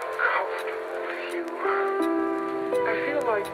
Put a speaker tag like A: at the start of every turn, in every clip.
A: comfortable with you. I feel like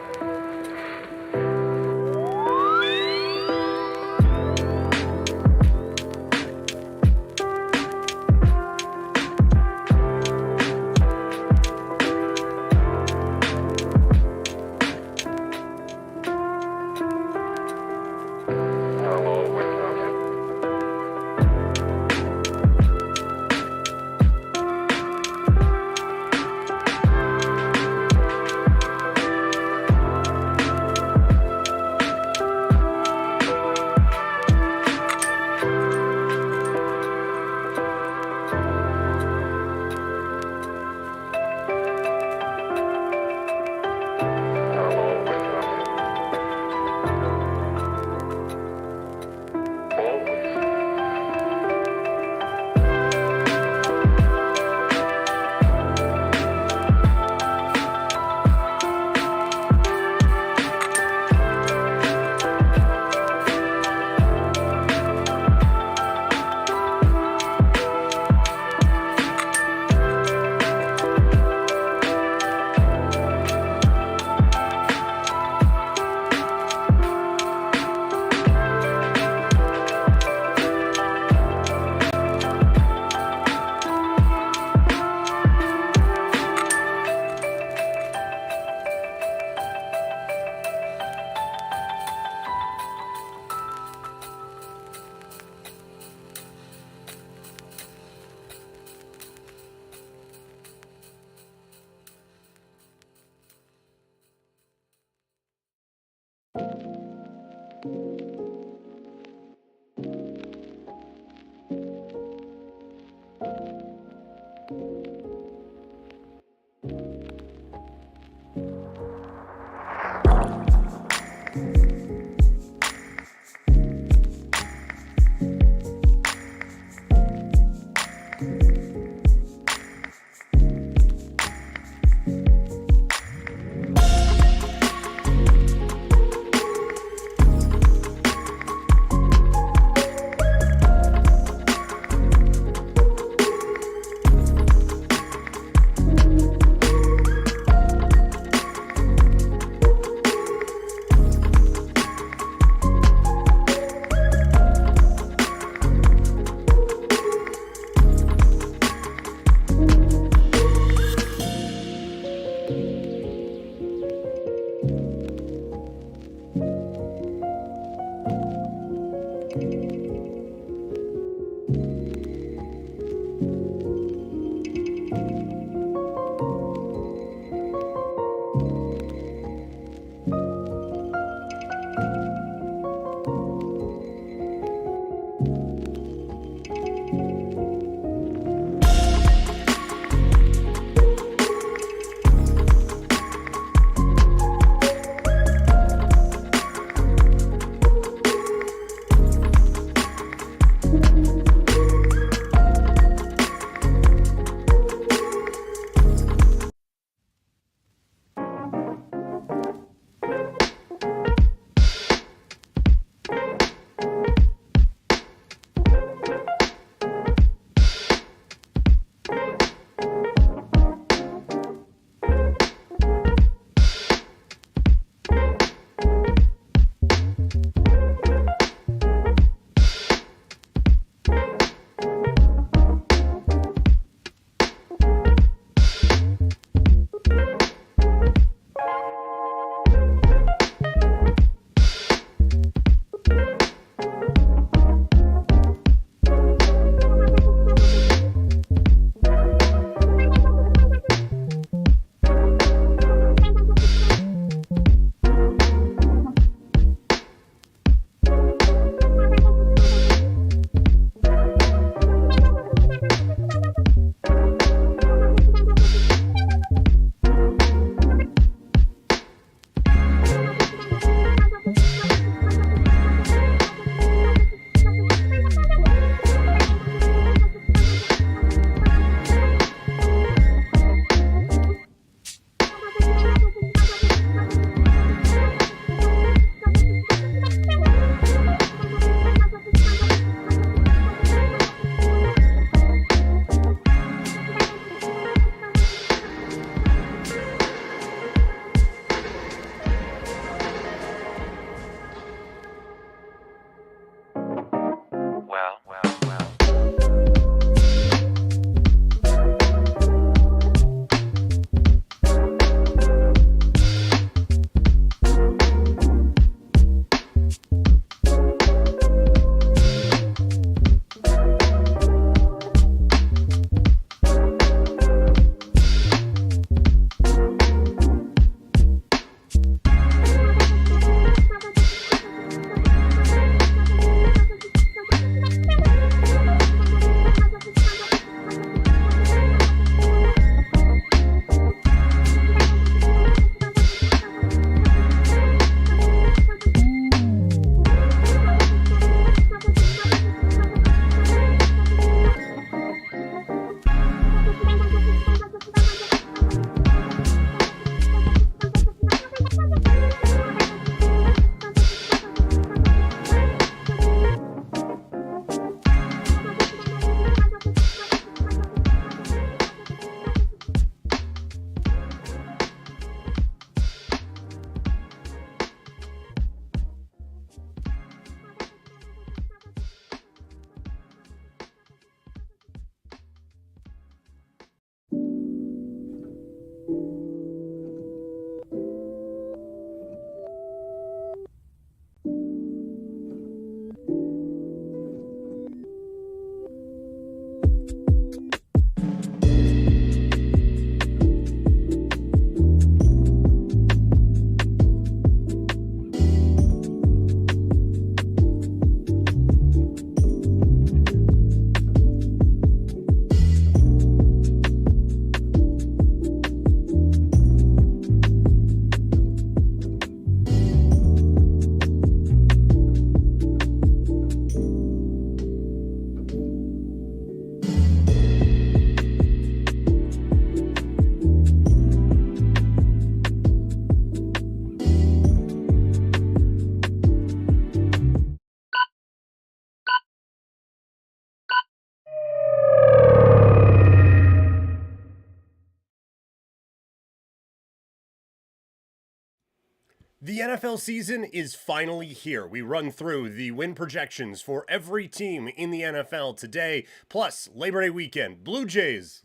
B: The NFL season is finally here. We run through the win projections for every team in the NFL today, plus Labor Day weekend, Blue Jays,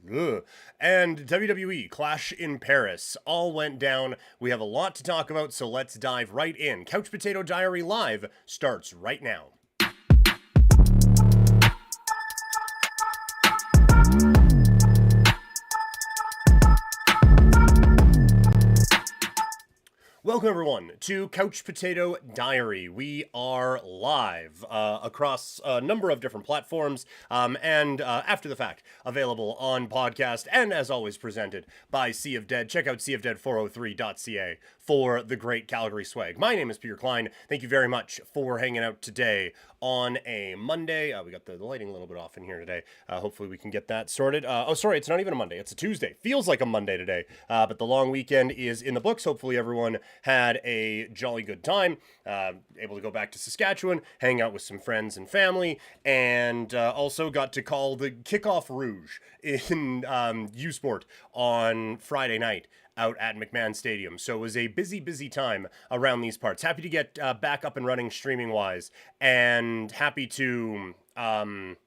B: and WWE Clash in Paris all went down. We have a lot to talk about, so let's dive right in. Couch Potato Diary Live starts right now. Welcome, everyone, to Couch Potato Diary. We are live across a number of different platforms and after the fact, available on podcast and, as always, presented by Sea of Dead. Check out seaofdead403.ca for the great Calgary swag. My name is Peter Klein. Thank you very much for hanging out today on a Monday. We got the lighting a little bit off in here today. Hopefully we can get that sorted. Sorry, it's not even a Monday. It's a Tuesday. Feels like a Monday today, but the long weekend is in the books. Hopefully everyone had a jolly good time, able to go back to Saskatchewan, hang out with some friends and family, and also got to call the kickoff rouge in U-Sport on Friday night out at McMahon Stadium. So it was a busy time around these parts. Happy to get back up and running streaming-wise, and happy to kind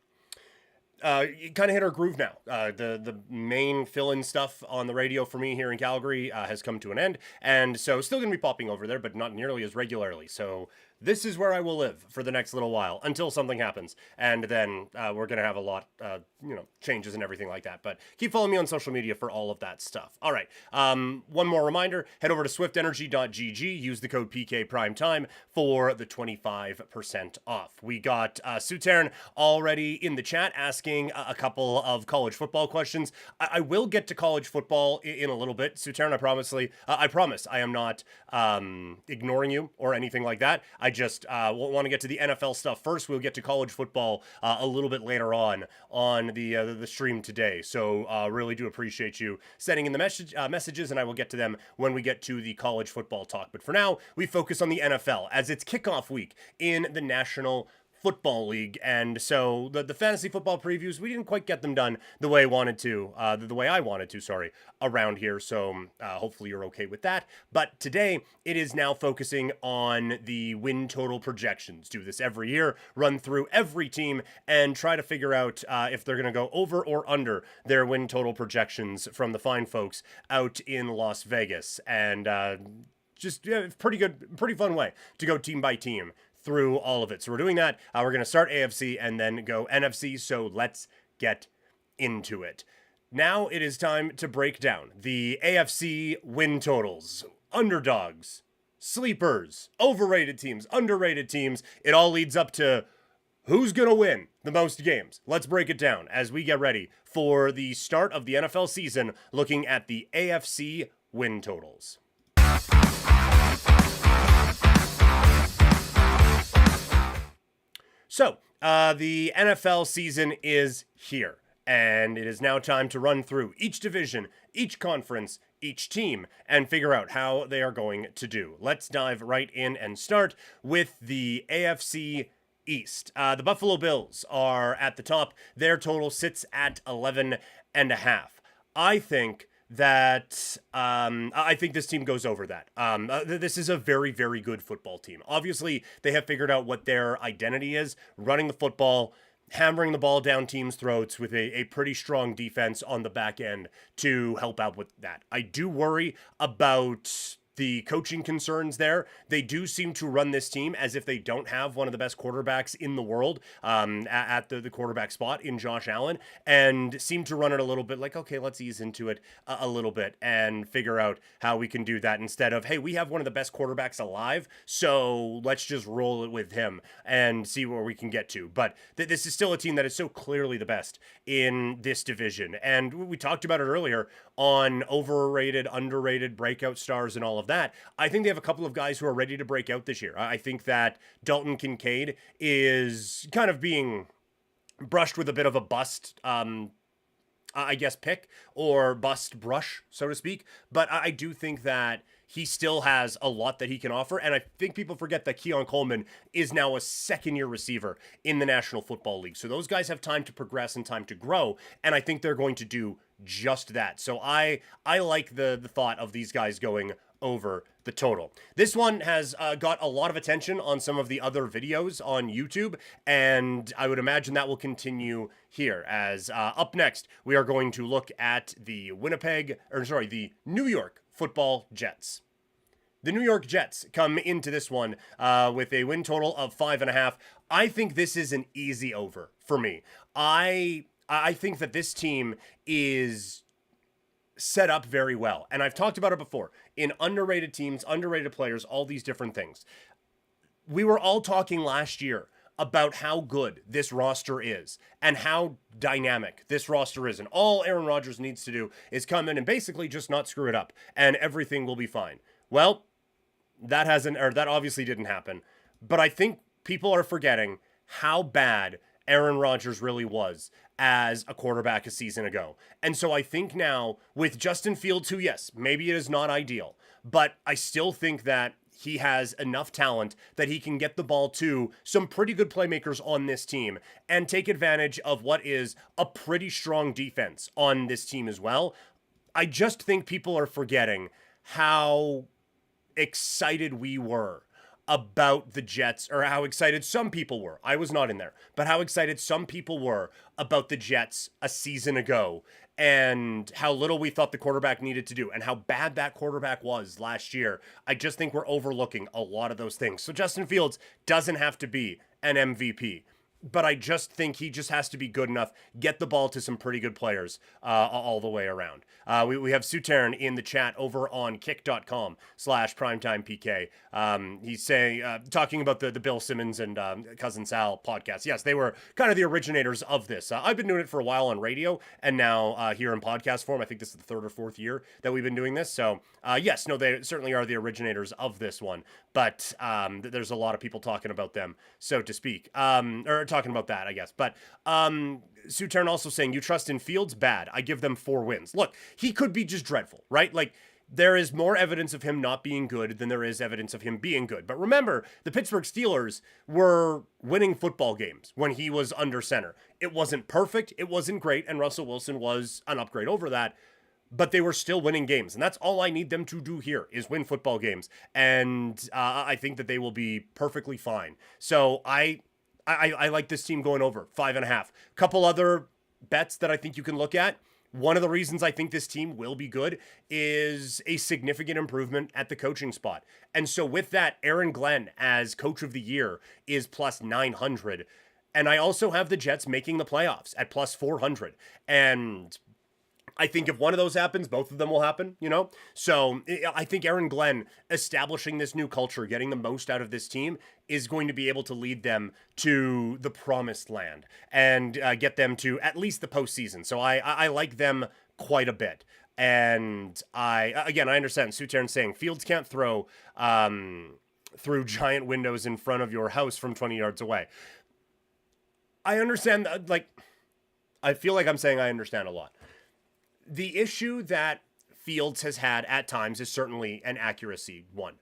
B: of hit our groove now. The main fill-in stuff on the radio for me here in Calgary has come to an end, and so still going to be popping over there, but not nearly as regularly. So this is where I will live for the next little while until something happens, and then we're going to have a lot, changes and everything like that. But keep following me on social media for all of that stuff. All right, one more reminder, head over to swiftenergy.gg, use the code PKPrimetime for the 25% off. We got Sutern already in the chat asking a couple of college football questions. I will get to college football in a little bit. Sutern, I promise I am not ignoring you or anything like that. I just want to get to the NFL stuff first. We'll get to college football a little bit later on the stream today. So really do appreciate you sending in the messages, and I will get to them when we get to the college football talk. But for now, we focus on the NFL as it's kickoff week in the National Football League, and so the fantasy football previews, we didn't quite get them done the way I wanted to, around here, so hopefully you're okay with that. But today, it is now focusing on the win total projections. Do this every year, run through every team, and try to figure out if they're going to go over or under their win total projections from the fine folks out in Las Vegas, and pretty fun way to go team by team through all of it. So we're doing that. We're going to start AFC and then go NFC. So let's get into it. Now it is time to break down the AFC win totals, underdogs, sleepers, overrated teams, underrated teams. It all leads up to who's going to win the most games. Let's break it down as we get ready for the start of the NFL season, looking at the AFC win totals. So, the NFL season is here, and it is now time to run through each division, each conference, each team, and figure out how they are going to do. Let's dive right in and start with the AFC East. The Buffalo Bills are at the top. Their total sits at 11.5. I think this team goes over that. This is a very, very good football team. Obviously, they have figured out what their identity is, running the football, hammering the ball down teams' throats with a pretty strong defense on the back end to help out with that. I do worry about the coaching concerns there. They do seem to run this team as if they don't have one of the best quarterbacks in the world at the quarterback spot in Josh Allen, and seem to run it a little bit like, okay, let's ease into it a little bit and figure out how we can do that instead of, hey, we have one of the best quarterbacks alive, so let's just roll it with him and see where we can get to. But this is still a team that is so clearly the best in this division. And we talked about it earlier on overrated, underrated, breakout stars and all of that. I think they have a couple of guys who are ready to break out this year. I think that Dalton Kincaid is kind of being brushed with a bit of a bust, pick or bust brush, so to speak. But I do think that he still has a lot that he can offer. And I think people forget that Keon Coleman is now a second-year receiver in the National Football League. So those guys have time to progress and time to grow. And I think they're going to do just that. So I like the thought of these guys going over the total. This one has got a lot of attention on some of the other videos on YouTube, and I would imagine that will continue here as up next, we are going to look at the the New York Football Jets. The New York Jets come into this one with a win total of 5.5. I think this is an easy over for me. I think that this team is set up very well. And I've talked about it before. In underrated teams, underrated players, all these different things. We were all talking last year about how good this roster is and how dynamic this roster is. And all Aaron Rodgers needs to do is come in and basically just not screw it up and everything will be fine. Well, that obviously didn't happen. But I think people are forgetting how bad Aaron Rodgers really was as a quarterback a season ago. And so I think now with Justin Fields, who, yes, maybe it is not ideal, but I still think that he has enough talent that he can get the ball to some pretty good playmakers on this team and take advantage of what is a pretty strong defense on this team as well. I just think people are forgetting how excited we were about the Jets, or how excited some people were. I was not in there, but how excited some people were about the Jets a season ago and how little we thought the quarterback needed to do and how bad that quarterback was last year. I just think we're overlooking a lot of those things. So Justin Fields doesn't have to be an MVP, but I just think he just has to be good enough, get the ball to some pretty good players all the way around. We have Sutern in the chat over on kick.com/primetimepk. He's saying, talking about the Bill Simmons and Cousin Sal podcast. Yes, they were kind of the originators of this. I've been doing it for a while on radio and now here in podcast form. I think this is the third or fourth year that we've been doing this. So yes, no, they certainly are the originators of this one, but there's a lot of people talking about them, so to speak, or talking about that, I guess. But Sutern also saying, you trust in Fields? Bad. I give them 4 wins. Look, he could be just dreadful, right? Like, there is more evidence of him not being good than there is evidence of him being good. But remember, the Pittsburgh Steelers were winning football games when he was under center. It wasn't perfect, it wasn't great, and Russell Wilson was an upgrade over that, but they were still winning games. And that's all I need them to do here is win football games. And I think that they will be perfectly fine. So I like this team going over 5.5. Couple other bets that I think you can look at. One of the reasons I think this team will be good is a significant improvement at the coaching spot. And so with that, Aaron Glenn as coach of the year is plus 900. And I also have the Jets making the playoffs at plus 400. And I think if one of those happens, both of them will happen, you know? So I think Aaron Glenn establishing this new culture, getting the most out of this team, is going to be able to lead them to the promised land and get them to at least the postseason. So I like them quite a bit. And I understand Sutern saying Fields can't throw through giant windows in front of your house from 20 yards away. I understand, I feel like I'm saying I understand a lot. The issue that Fields has had at times is certainly an accuracy one.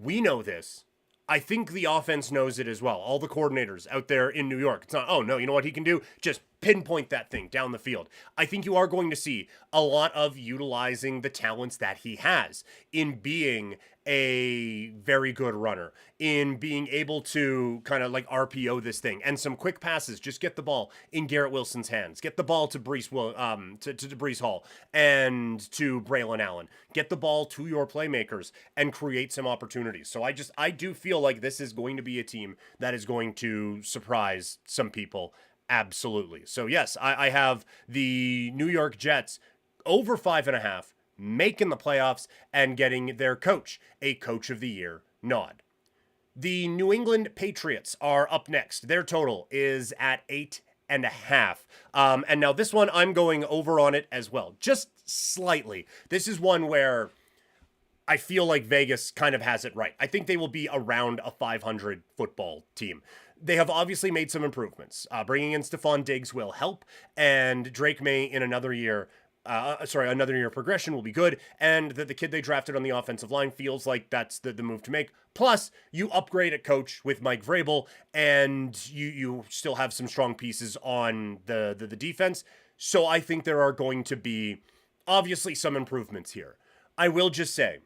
B: We know this. I think the offense knows it as well. All the coordinators out there in New York. It's not, oh no, you know what he can do? Just pinpoint that thing down the field. I think you are going to see a lot of utilizing the talents that he has in being a very good runner, in being able to kind of like RPO this thing and some quick passes. Just get the ball in Garrett Wilson's hands. Get the ball to Breece Hall and to Braylon Allen. Get the ball to your playmakers and create some opportunities. So I do feel like this is going to be a team that is going to surprise some people. Absolutely. So yes, I have the New York Jets over 5.5, making the playoffs and getting their coach a coach of the year nod. The New England Patriots are up next. Their total is at 8.5. And now this one, I'm going over on it as well, just slightly. This is one where I feel like Vegas kind of has it right. I think they will be around a 500 football team. They have obviously made some improvements. Bringing in Stephon Diggs will help, and Drake May in another year progression will be good, and the kid they drafted on the offensive line feels like that's the move to make. Plus, you upgrade at coach with Mike Vrabel, and you still have some strong pieces on the defense. So I think there are going to be obviously some improvements here. I will just say,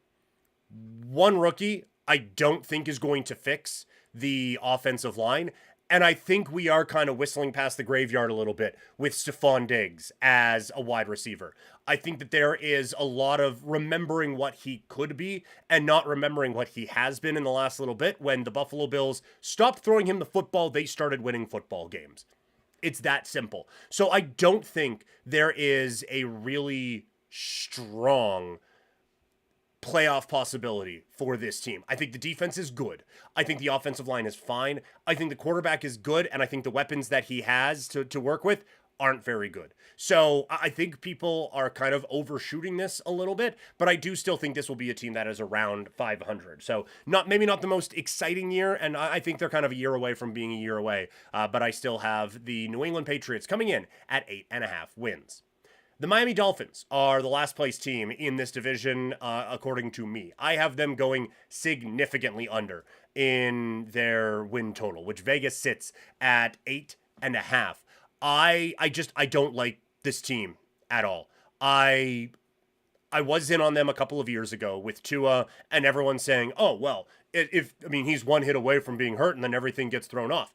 B: one rookie I don't think is going to fix the offensive line. And I think we are kind of whistling past the graveyard a little bit with Stephon Diggs as a wide receiver. I think that there is a lot of remembering what he could be and not remembering what he has been in the last little bit. When the Buffalo Bills stopped throwing him the football, they started winning football games. It's that simple. So I don't think there is a really strong playoff possibility for this team. I think the defense is good. I think the offensive line is fine. I think the quarterback is good, and I think the weapons that he has to work with aren't very good. So I think people are kind of overshooting this a little bit, but I do still think this will be a team that is around 500. So maybe not the most exciting year, and I think they're kind of a year away from being a year away, but I still have the New England Patriots coming in at 8.5 wins. The Miami Dolphins are the last place team in this division, according to me. I have them going significantly under in their win total, which Vegas sits at 8.5. I don't like this team at all. I was in on them a couple of years ago with Tua, and everyone saying, "Oh well, he's one hit away from being hurt, and then everything gets thrown off,"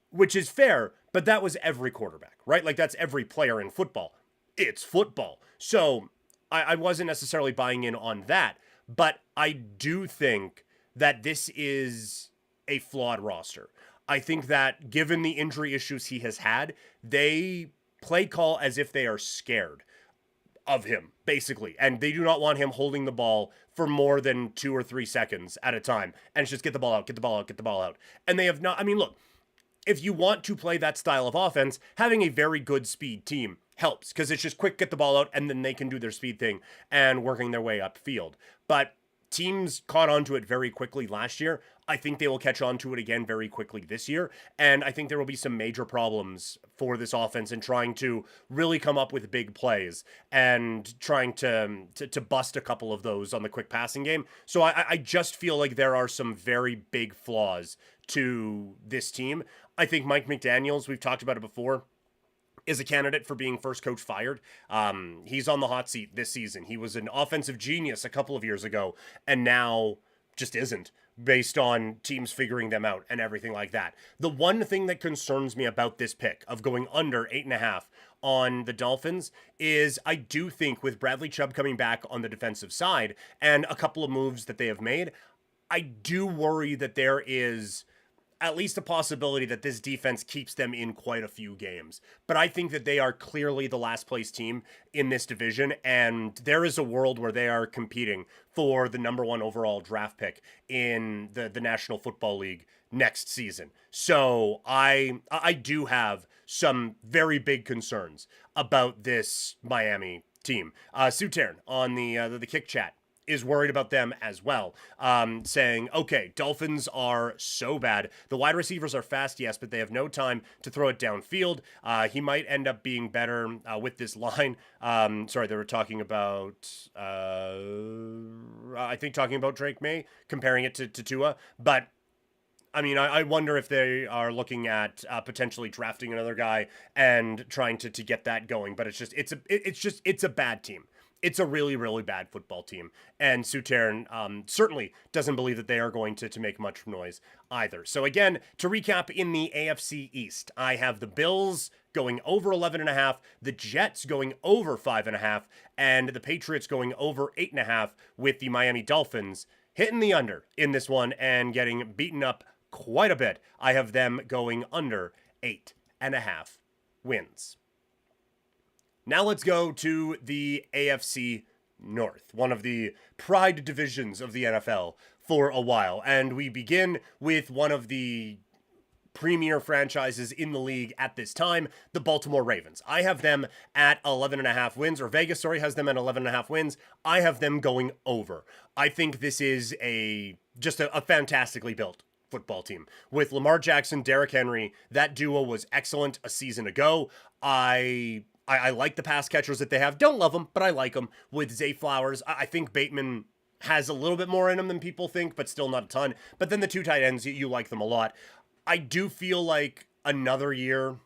B: which is fair, but that was every quarterback, right? Like that's every player in football. It's football. So I wasn't necessarily buying in on that, but I do think that this is a flawed roster. I think that given the injury issues he has had, they play call as if they are scared of him, basically. And they do not want him holding the ball for more than 2 or 3 seconds at a time. And it's just get the ball out, get the ball out, get the ball out. And they have not, look, if you want to play that style of offense, having a very good speed team helps because it's just quick, get the ball out, and then they can do their speed thing and working their way upfield. But teams caught on to it very quickly last year. I think they will catch on to it again very quickly this year. And I think there will be some major problems for this offense in trying to really come up with big plays and trying to bust a couple of those on the quick passing game. So I just feel like there are some very big flaws to this team. I think Mike McDaniels, we've talked about it before, is a candidate for being first coach fired. He's on the hot seat this season. He was an offensive genius a couple of years ago, and now just isn't, based on teams figuring them out and everything like that. The one thing that concerns me about this pick of going under 8.5 on the Dolphins is I do think with Bradley Chubb coming back on the defensive side and a couple of moves that they have made, I do worry that there is at least a possibility that this defense keeps them in quite a few games. But I think that they are clearly the last place team in this division, and there is a world where they are competing for the number 1 overall draft pick in the National Football League next season. So I do have some very big concerns about this Miami team. Sutern on the Kick Chat is worried about them as well, saying, okay, Dolphins are so bad. The wide receivers are fast, yes, but they have no time to throw it downfield. He might end up being better with this line. Sorry, they were talking about, I think talking about Drake May, comparing it to Tua, but I wonder if they are looking at potentially drafting another guy and trying to get that going. But it's a bad team. It's a really, really bad football team. And Sutern certainly doesn't believe that they are going to make much noise either. So again, to recap, in the AFC East, I have the Bills going over 11.5, the Jets going over 5.5, and the Patriots going over 8.5, with the Miami Dolphins hitting the under in this one and getting beaten up quite a bit. I have them going under 8.5 wins. Now let's go to the AFC North, one of the pride divisions of the NFL for a while. And we begin with one of the premier franchises in the league at this time, the Baltimore Ravens. I have them at 11.5 wins, or Vegas, has them at 11.5 wins. I have them going over. I think this is just a fantastically built football team. With Lamar Jackson, Derrick Henry, that duo was excellent a season ago. I like the pass catchers that they have. Don't love them, but I like them. With Zay Flowers, I think Bateman has a little bit more in him than people think, but still not a ton. But then the 2 tight ends, you like them a lot. I do feel like another year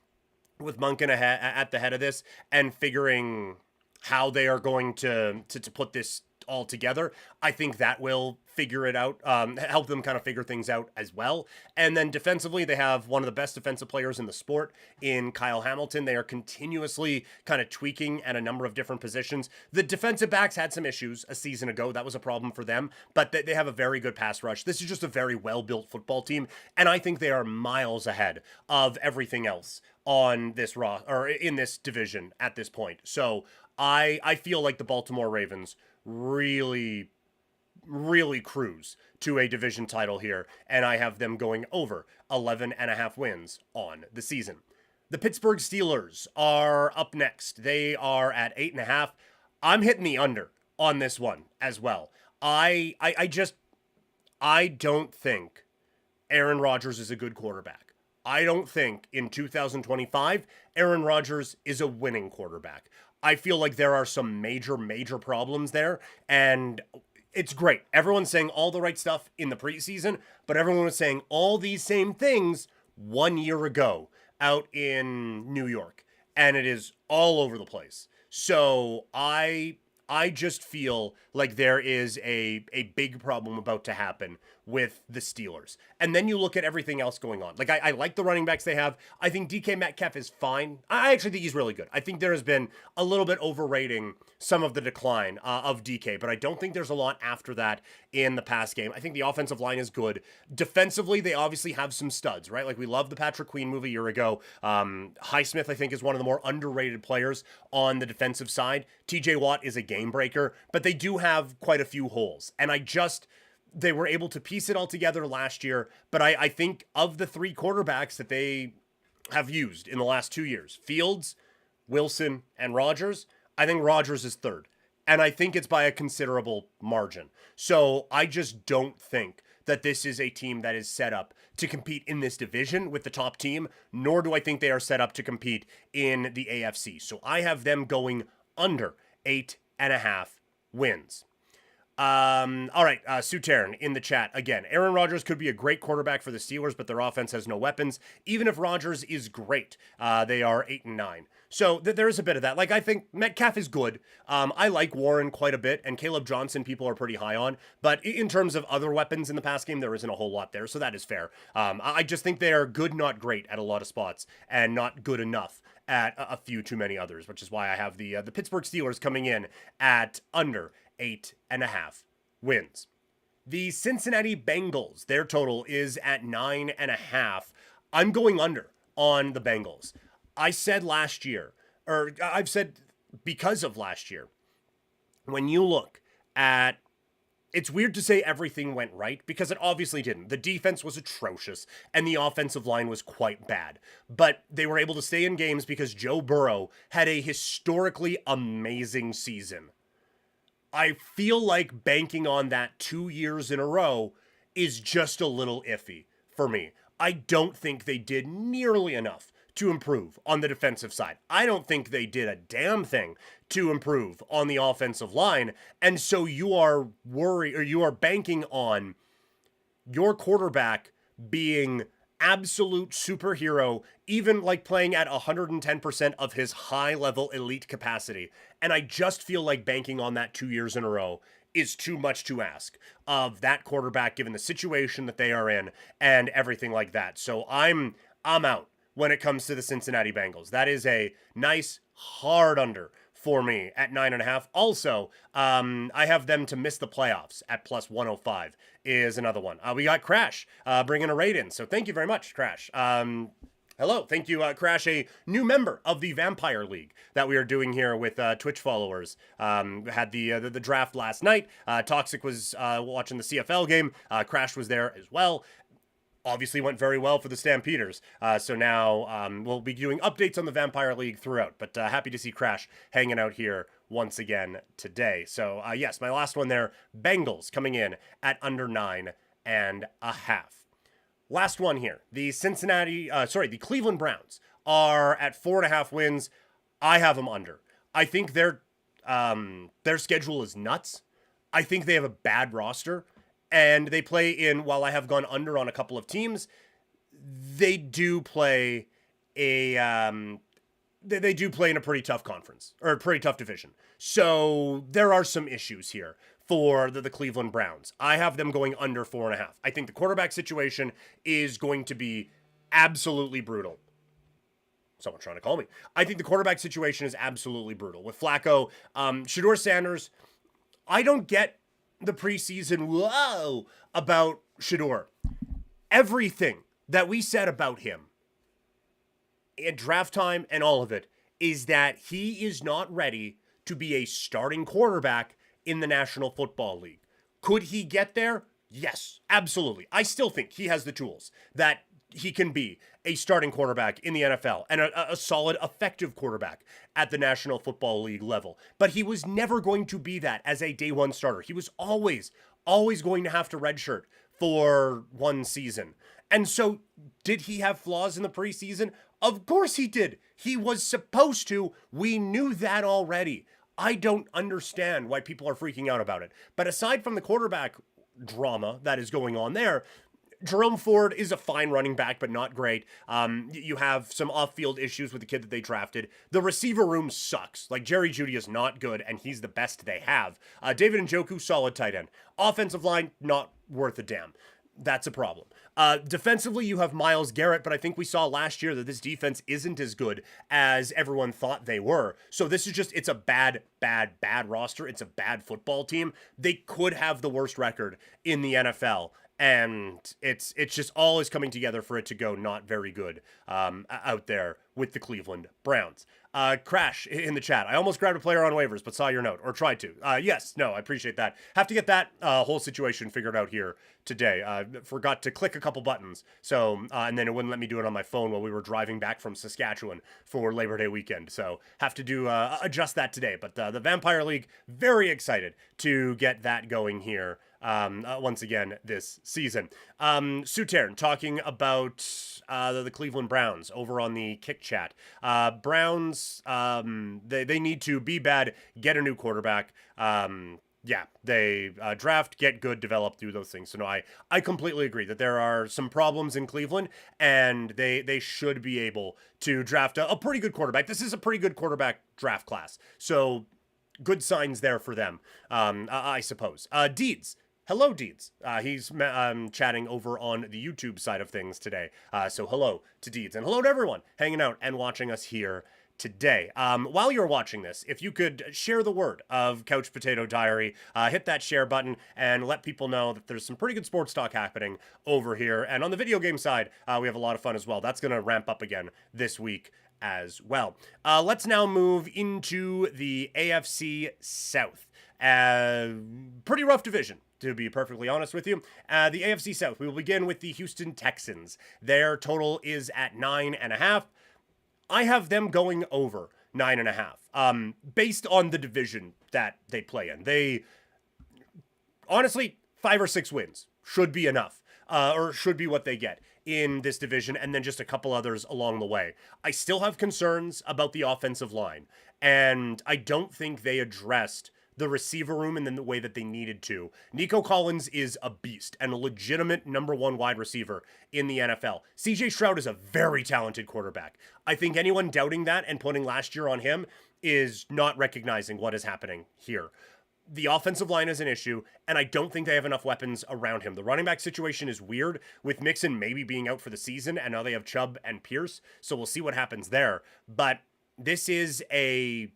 B: with Monken at the head of this and figuring how they are going to put this all together. I think that will figure it out, help them kind of figure things out as well. And then defensively, they have one of the best defensive players in the sport in Kyle Hamilton. They are continuously kind of tweaking at a number of different positions. The defensive backs had some issues a season ago. That was a problem for them, but they have a very good pass rush. This is just a very well-built football team, and I think they are miles ahead of everything else on this or in this division at this point. So I feel like the Baltimore Ravens really cruise to a division title here, and I have them going over 11.5 wins on the season. The Pittsburgh Steelers are up next. They are at 8.5. I'm hitting the under on this one as well. I don't think Aaron Rodgers is a good quarterback. I don't think in 2025 Aaron Rodgers is a winning quarterback. I feel like there are some major problems there, and it's great. Everyone's saying all the right stuff in the preseason, but everyone was saying all these same things 1 year ago out in New York, and it is all over the place. So I just feel like there is a big problem about to happen with the Steelers. And then you look at everything else going on. Like, I like the running backs they have. I think DK Metcalf is fine. I actually think he's really good. I think there has been a little bit overrating some of the decline of DK, but I don't think there's a lot after that in the pass game. I think the offensive line is good. Defensively, they obviously have some studs, right? Like, we love the Patrick Queen move a year ago. Highsmith, I think, is one of the more underrated players on the defensive side. TJ Watt is a game breaker, but they do have quite a few holes. And they were able to piece it all together last year, but I think of the three quarterbacks that they have used in the last 2 years, Fields, Wilson, and Rodgers, I think Rodgers is third. And I think it's by a considerable margin. So I just don't think that this is a team that is set up to compete in this division with the top team, nor do I think they are set up to compete in the AFC. So I have them going under 8.5 wins. All right, Suterin in the chat again. Aaron Rodgers could be a great quarterback for the Steelers, but their offense has no weapons. Even if Rodgers is great, they are 8-9. So there is a bit of that. Like, I think Metcalf is good. I like Warren quite a bit, and Caleb Johnson people are pretty high on. But in terms of other weapons in the pass game, there isn't a whole lot there, so that is fair. I just think they are good, not great at a lot of spots, and not good enough at a few too many others, which is why I have the Pittsburgh Steelers coming in at under 8.5 wins. The Cincinnati Bengals, their total is at 9.5. I'm going under on the Bengals. I said last year, or I've said because of last year, when you look at, it's weird to say everything went right because it obviously didn't. The defense was atrocious and the offensive line was quite bad. But they were able to stay in games because Joe Burrow had a historically amazing season. I feel like banking on that 2 years in a row is just a little iffy for me. I don't think they did nearly enough to improve on the defensive side. I don't think they did a damn thing to improve on the offensive line. And so you are worried, or you are banking on your quarterback being absolute superhero, even like playing at 110% of his high level elite capacity. And I just feel like banking on that 2 years in a row is too much to ask of that quarterback, given the situation that they are in and everything like that. So I'm out when it comes to the Cincinnati Bengals. That is a nice hard under for me at 9.5. Also, I have them to miss the playoffs at plus 105 is another one. We got Crash bringing a raid in. So thank you very much, Crash. Hello. Thank you, Crash, a new member of the Vampire League that we are doing here with Twitch followers. Had the draft last night. Toxic was watching the CFL game. Crash was there as well. Obviously went very well for the Stampeders. So now we'll be doing updates on the Vampire League throughout. But happy to see Crash hanging out here once again today. So yes, my last one there, Bengals coming in at under 9.5. Last one here, the the Cleveland Browns are at 4.5 wins. I have them under. I think their schedule is nuts. I think they have a bad roster. And they play in, while I have gone under on a couple of teams, they do play in a pretty tough conference, or a pretty tough division. So there are some issues here for the Cleveland Browns. I have them going under 4.5. I think the quarterback situation is going to be absolutely brutal. Someone trying to call me. I think the quarterback situation is absolutely brutal. With Flacco, Shedeur Sanders, I don't get the preseason whoa about Shedeur. Everything that we said about him at draft time and all of it is that he is not ready to be a starting quarterback in the National Football League. Could he get there? Yes, absolutely. I still think he has the tools that he can be a starting quarterback in the NFL and a solid, effective quarterback at the National Football League level. But he was never going to be that as a day one starter. He was always going to have to redshirt for one season. And so, did he have flaws in the preseason? Of course he did. He was supposed to. We knew that already. I don't understand why people are freaking out about it. But aside from the quarterback drama that is going on there, Jerome Ford is a fine running back, but not great. You have some off-field issues with the kid that they drafted. The receiver room sucks. Like, Jerry Jeudy is not good, and he's the best they have. David Njoku, solid tight end. Offensive line, not worth a damn. That's a problem. Defensively, you have Myles Garrett, but I think we saw last year that this defense isn't as good as everyone thought they were. So this is just, it's a bad roster. It's a bad football team. They could have the worst record in the NFL. And it's just all is coming together for it to go not very good out there with the Cleveland Browns. Crash in the chat. I almost grabbed a player on waivers, but saw your note, or tried to. Yes, no, I appreciate that. Have to get that whole situation figured out here today. Forgot to click a couple buttons, so and then it wouldn't let me do it on my phone while we were driving back from Saskatchewan for Labor Day weekend. So have to do adjust that today. But the Vampire League, very excited to get that going here. Once again this season. Sutern talking about the Cleveland Browns over on the Kick Chat. Browns, they need to be bad, get a new quarterback. They draft, get good, develop, do those things. So no, I completely agree that there are some problems in Cleveland, and they should be able to draft a pretty good quarterback. This is a pretty good quarterback draft class. So good signs there for them, I suppose. Deeds. Hello, Deeds. He's chatting over on the YouTube side of things today. So hello to Deeds, and hello to everyone hanging out and watching us here today. While you're watching this, if you could share the word of Couch Potato Diary, hit that share button and let people know that there's some pretty good sports talk happening over here. And on the video game side, we have a lot of fun as well. That's going to ramp up again this week as well. Let's now move into the AFC South. Pretty rough division, to be perfectly honest with you. The AFC South, we will begin with the Houston Texans. Their total is at 9.5. I have them going over 9.5, based on the division that they play in. They, honestly, 5 or 6 wins should be enough, or should be what they get in this division, and then just a couple others along the way. I still have concerns about the offensive line, and I don't think they addressed the receiver room in the way that they needed to. Nico Collins is a beast and a legitimate number 1 wide receiver in the NFL. CJ Stroud is a very talented quarterback. I think anyone doubting that and putting last year on him is not recognizing what is happening here. The offensive line is an issue, and I don't think they have enough weapons around him. The running back situation is weird, with Mixon maybe being out for the season, and now they have Chubb and Pierce, so we'll see what happens there. But this is a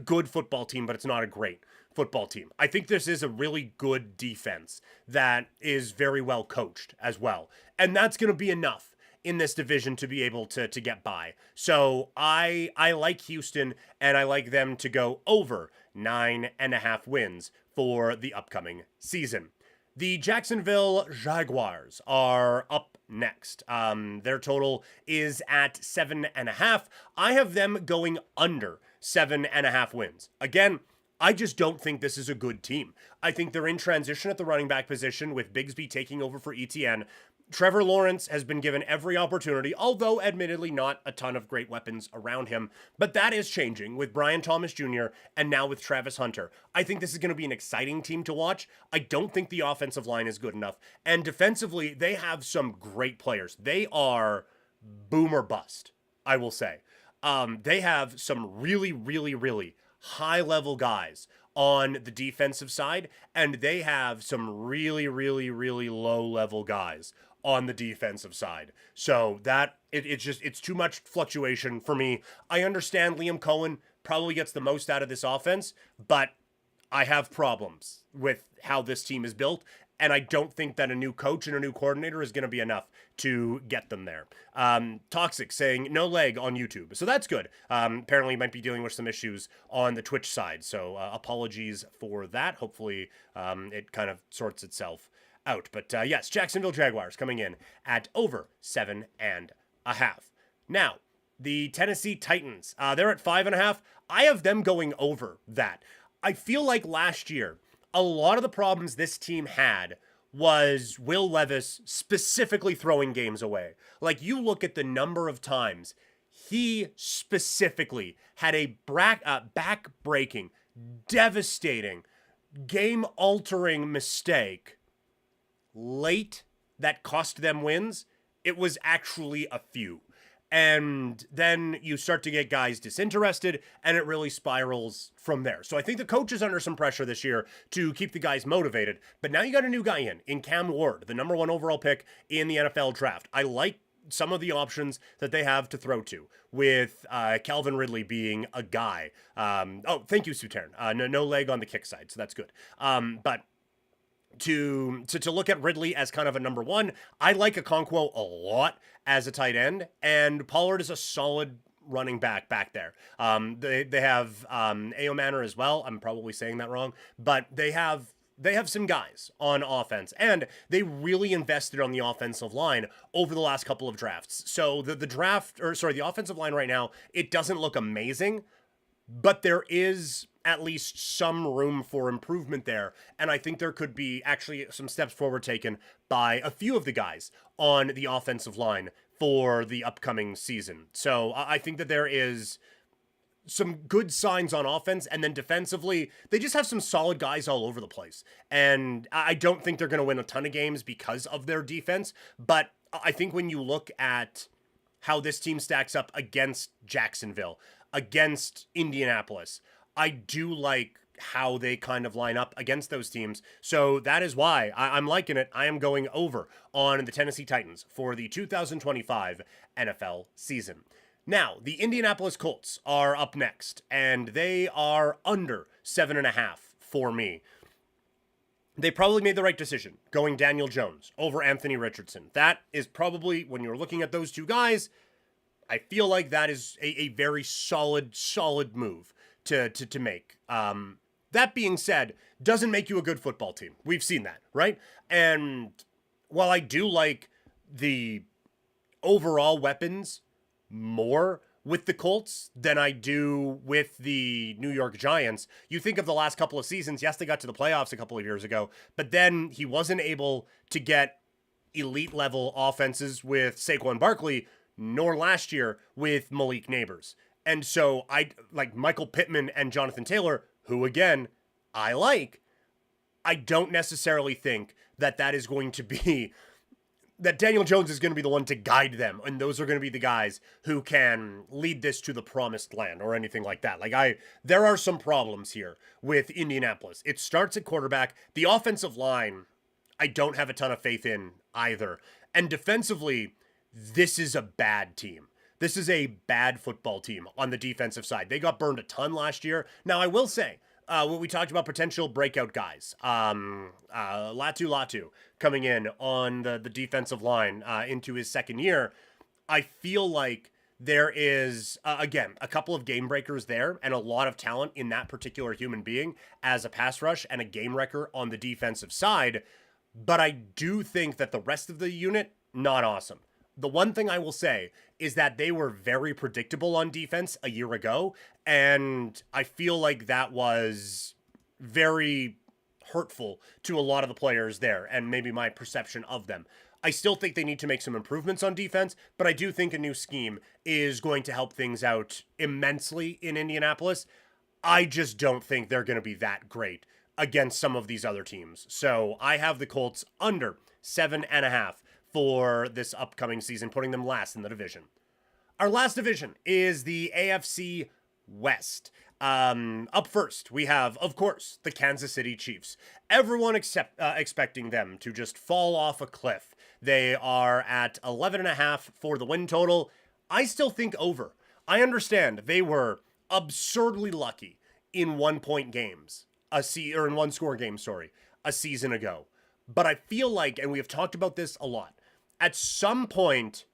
B: good football team, but it's not a great football team. I think this is a really good defense that is very well coached as well. And that's going to be enough in this division to be able to get by. So I like Houston, and I like them to go over 9.5 wins for the upcoming season. The Jacksonville Jaguars are up next. Their total is at 7.5. I have them going under 7.5 wins. Again, I just don't think this is a good team. I think they're in transition at the running back position with Bigsby taking over for ETN. Trevor Lawrence has been given every opportunity, although admittedly not a ton of great weapons around him. But that is changing with Brian Thomas Jr. and now with Travis Hunter. I think this is going to be an exciting team to watch. I don't think the offensive line is good enough. And defensively, they have some great players. They are boom or bust, I will say. They have some really, really, really high-level guys on the defensive side, and they have some really, really, really low-level guys on the defensive side. So that it's too much fluctuation for me. I understand Liam Cohen probably gets the most out of this offense, but I have problems with how this team is built, and I don't think that a new coach and a new coordinator is going to be enough to get them there. Toxic saying no leg on YouTube, so that's good. Apparently, might be dealing with some issues on the Twitch side, so apologies for that. Hopefully, it kind of sorts itself out. But yes, Jacksonville Jaguars coming in at over 7.5. Now, the Tennessee Titans, they're at 5.5. I have them going over that. I feel like last year, a lot of the problems this team had was Will Levis specifically throwing games away. Like, you look at the number of times he specifically had a back-breaking, devastating, game-altering mistake late that cost them wins. It was actually a few. And then you start to get guys disinterested, and it really spirals from there. So I think the coach is under some pressure this year to keep the guys motivated. But now you got a new guy in Cam Ward, the number 1 overall pick in the NFL draft. I like some of the options that they have to throw to, with Calvin Ridley being a guy. Thank you, Sutern. No leg on the kick side, so that's good. But to look at Ridley as kind of a number 1, I like Okonkwo a lot as a tight end, and Pollard is a solid running back there. They have Ao Manor as well. I'm probably saying that wrong, but they have some guys on offense, and they really invested on the offensive line over the last couple of drafts. So the offensive line right now, it doesn't look amazing, but there is at least some room for improvement there. And I think there could be actually some steps forward taken by a few of the guys on the offensive line for the upcoming season. So I think that there is some good signs on offense, and then defensively, they just have some solid guys all over the place. And I don't think they're going to win a ton of games because of their defense, but I think when you look at how this team stacks up against Jacksonville, against Indianapolis, I do like how they kind of line up against those teams. So that is why I'm liking it. I am going over on the Tennessee Titans for the 2025 NFL season. Now, the Indianapolis Colts are up next, and they are under 7.5 for me. They probably made the right decision going Daniel Jones over Anthony Richardson. That is probably, when you're looking at those two guys, I feel like that is a very solid move to make. That being said, doesn't make you a good football team. We've seen that, right? And while I do like the overall weapons more with the Colts than I do with the New York Giants, you think of the last couple of seasons, yes, they got to the playoffs a couple of years ago, but then he wasn't able to get elite level offenses with Saquon Barkley, nor last year with Malik Neighbors. And so I like Michael Pittman and Jonathan Taylor, who again, I like. I don't necessarily think that is going to be, that Daniel Jones is going to be the one to guide them. And those are going to be the guys who can lead this to the promised land or anything like that. There are some problems here with Indianapolis. It starts at quarterback. The offensive line, I don't have a ton of faith in either. And defensively, this is a bad team. This is a bad football team on the defensive side. They got burned a ton last year. Now, I will say, when we talked about potential breakout guys, Latu coming in on the defensive line into his second year, I feel like there is, again, a couple of game breakers there and a lot of talent in that particular human being as a pass rush and a game wrecker on the defensive side. But I do think that the rest of the unit, not awesome. The one thing I will say is that they were very predictable on defense a year ago, and I feel like that was very hurtful to a lot of the players there, and maybe my perception of them. I still think they need to make some improvements on defense, but I do think a new scheme is going to help things out immensely in Indianapolis. I just don't think they're going to be that great against some of these other teams. So I have the Colts under 7.5 for this upcoming season, putting them last in the division. Our last division is the AFC West. Up first, we have, of course, the Kansas City Chiefs. Everyone expecting them to just fall off a cliff. They are at 11.5 for the win total. I still think over. I understand they were absurdly lucky in 1-point games, or in 1-score games, sorry, a season ago. But I feel like, and we have talked about this a lot, at some point,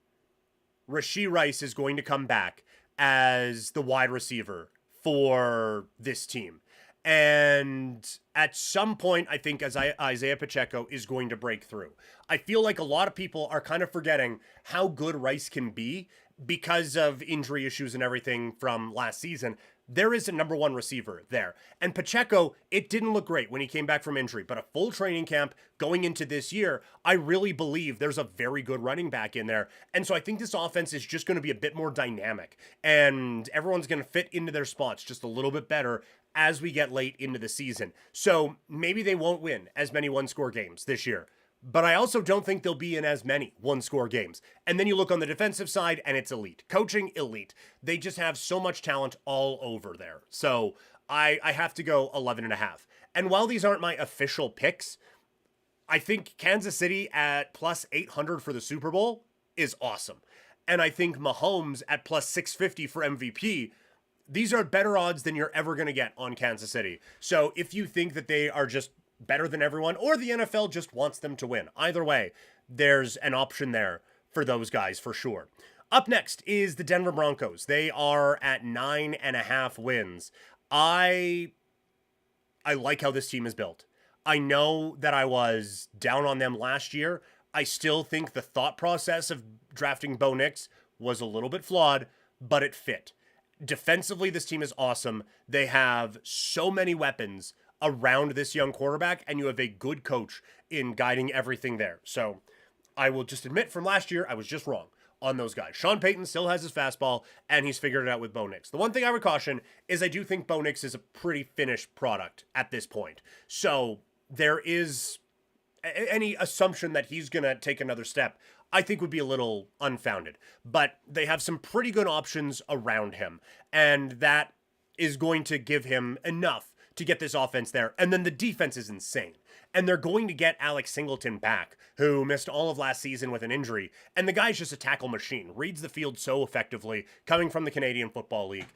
B: Rashee Rice is going to come back as the wide receiver for this team. And at some point, I think as Isaiah Pacheco is going to break through. I feel like a lot of people are kind of forgetting how good Rice can be because of injury issues and everything from last season. There is a number one receiver there. And Pacheco, it didn't look great when he came back from injury, but a full training camp going into this year, I really believe there's a very good running back in there. And so I think this offense is just going to be a bit more dynamic, and everyone's going to fit into their spots just a little bit better as we get late into the season. So maybe they won't win as many 1-score games this year, but I also don't think they'll be in as many 1-score games. And then you look on the defensive side and it's elite. Coaching, elite. They just have so much talent all over there. So I have to go 11.5. And while these aren't my official picks, I think Kansas City at plus 800 for the Super Bowl is awesome. And I think Mahomes at plus 650 for MVP, these are better odds than you're ever going to get on Kansas City. So if you think that they are just better than everyone, or the NFL just wants them to win, either way, there's an option there for those guys for sure. Up next is the Denver Broncos. They are at 9.5 wins. I like how this team is built. I know that I was down on them last year. I still think the thought process of drafting Bo Nix was a little bit flawed, but it fit. Defensively, this team is awesome. They have so many weapons around this young quarterback, and you have a good coach in guiding everything there. So I will just admit from last year, I was just wrong on those guys. Sean Payton still has his fastball, and he's figured it out with Bo Nix. The one thing I would caution is I do think Bo Nix is a pretty finished product at this point. So there is any assumption that he's going to take another step, I think would be a little unfounded. But they have some pretty good options around him, and that is going to give him enough to get this offense there. And then the defense is insane. And they're going to get Alex Singleton back, who missed all of last season with an injury. And the guy's just a tackle machine, reads the field so effectively, coming from the Canadian Football League.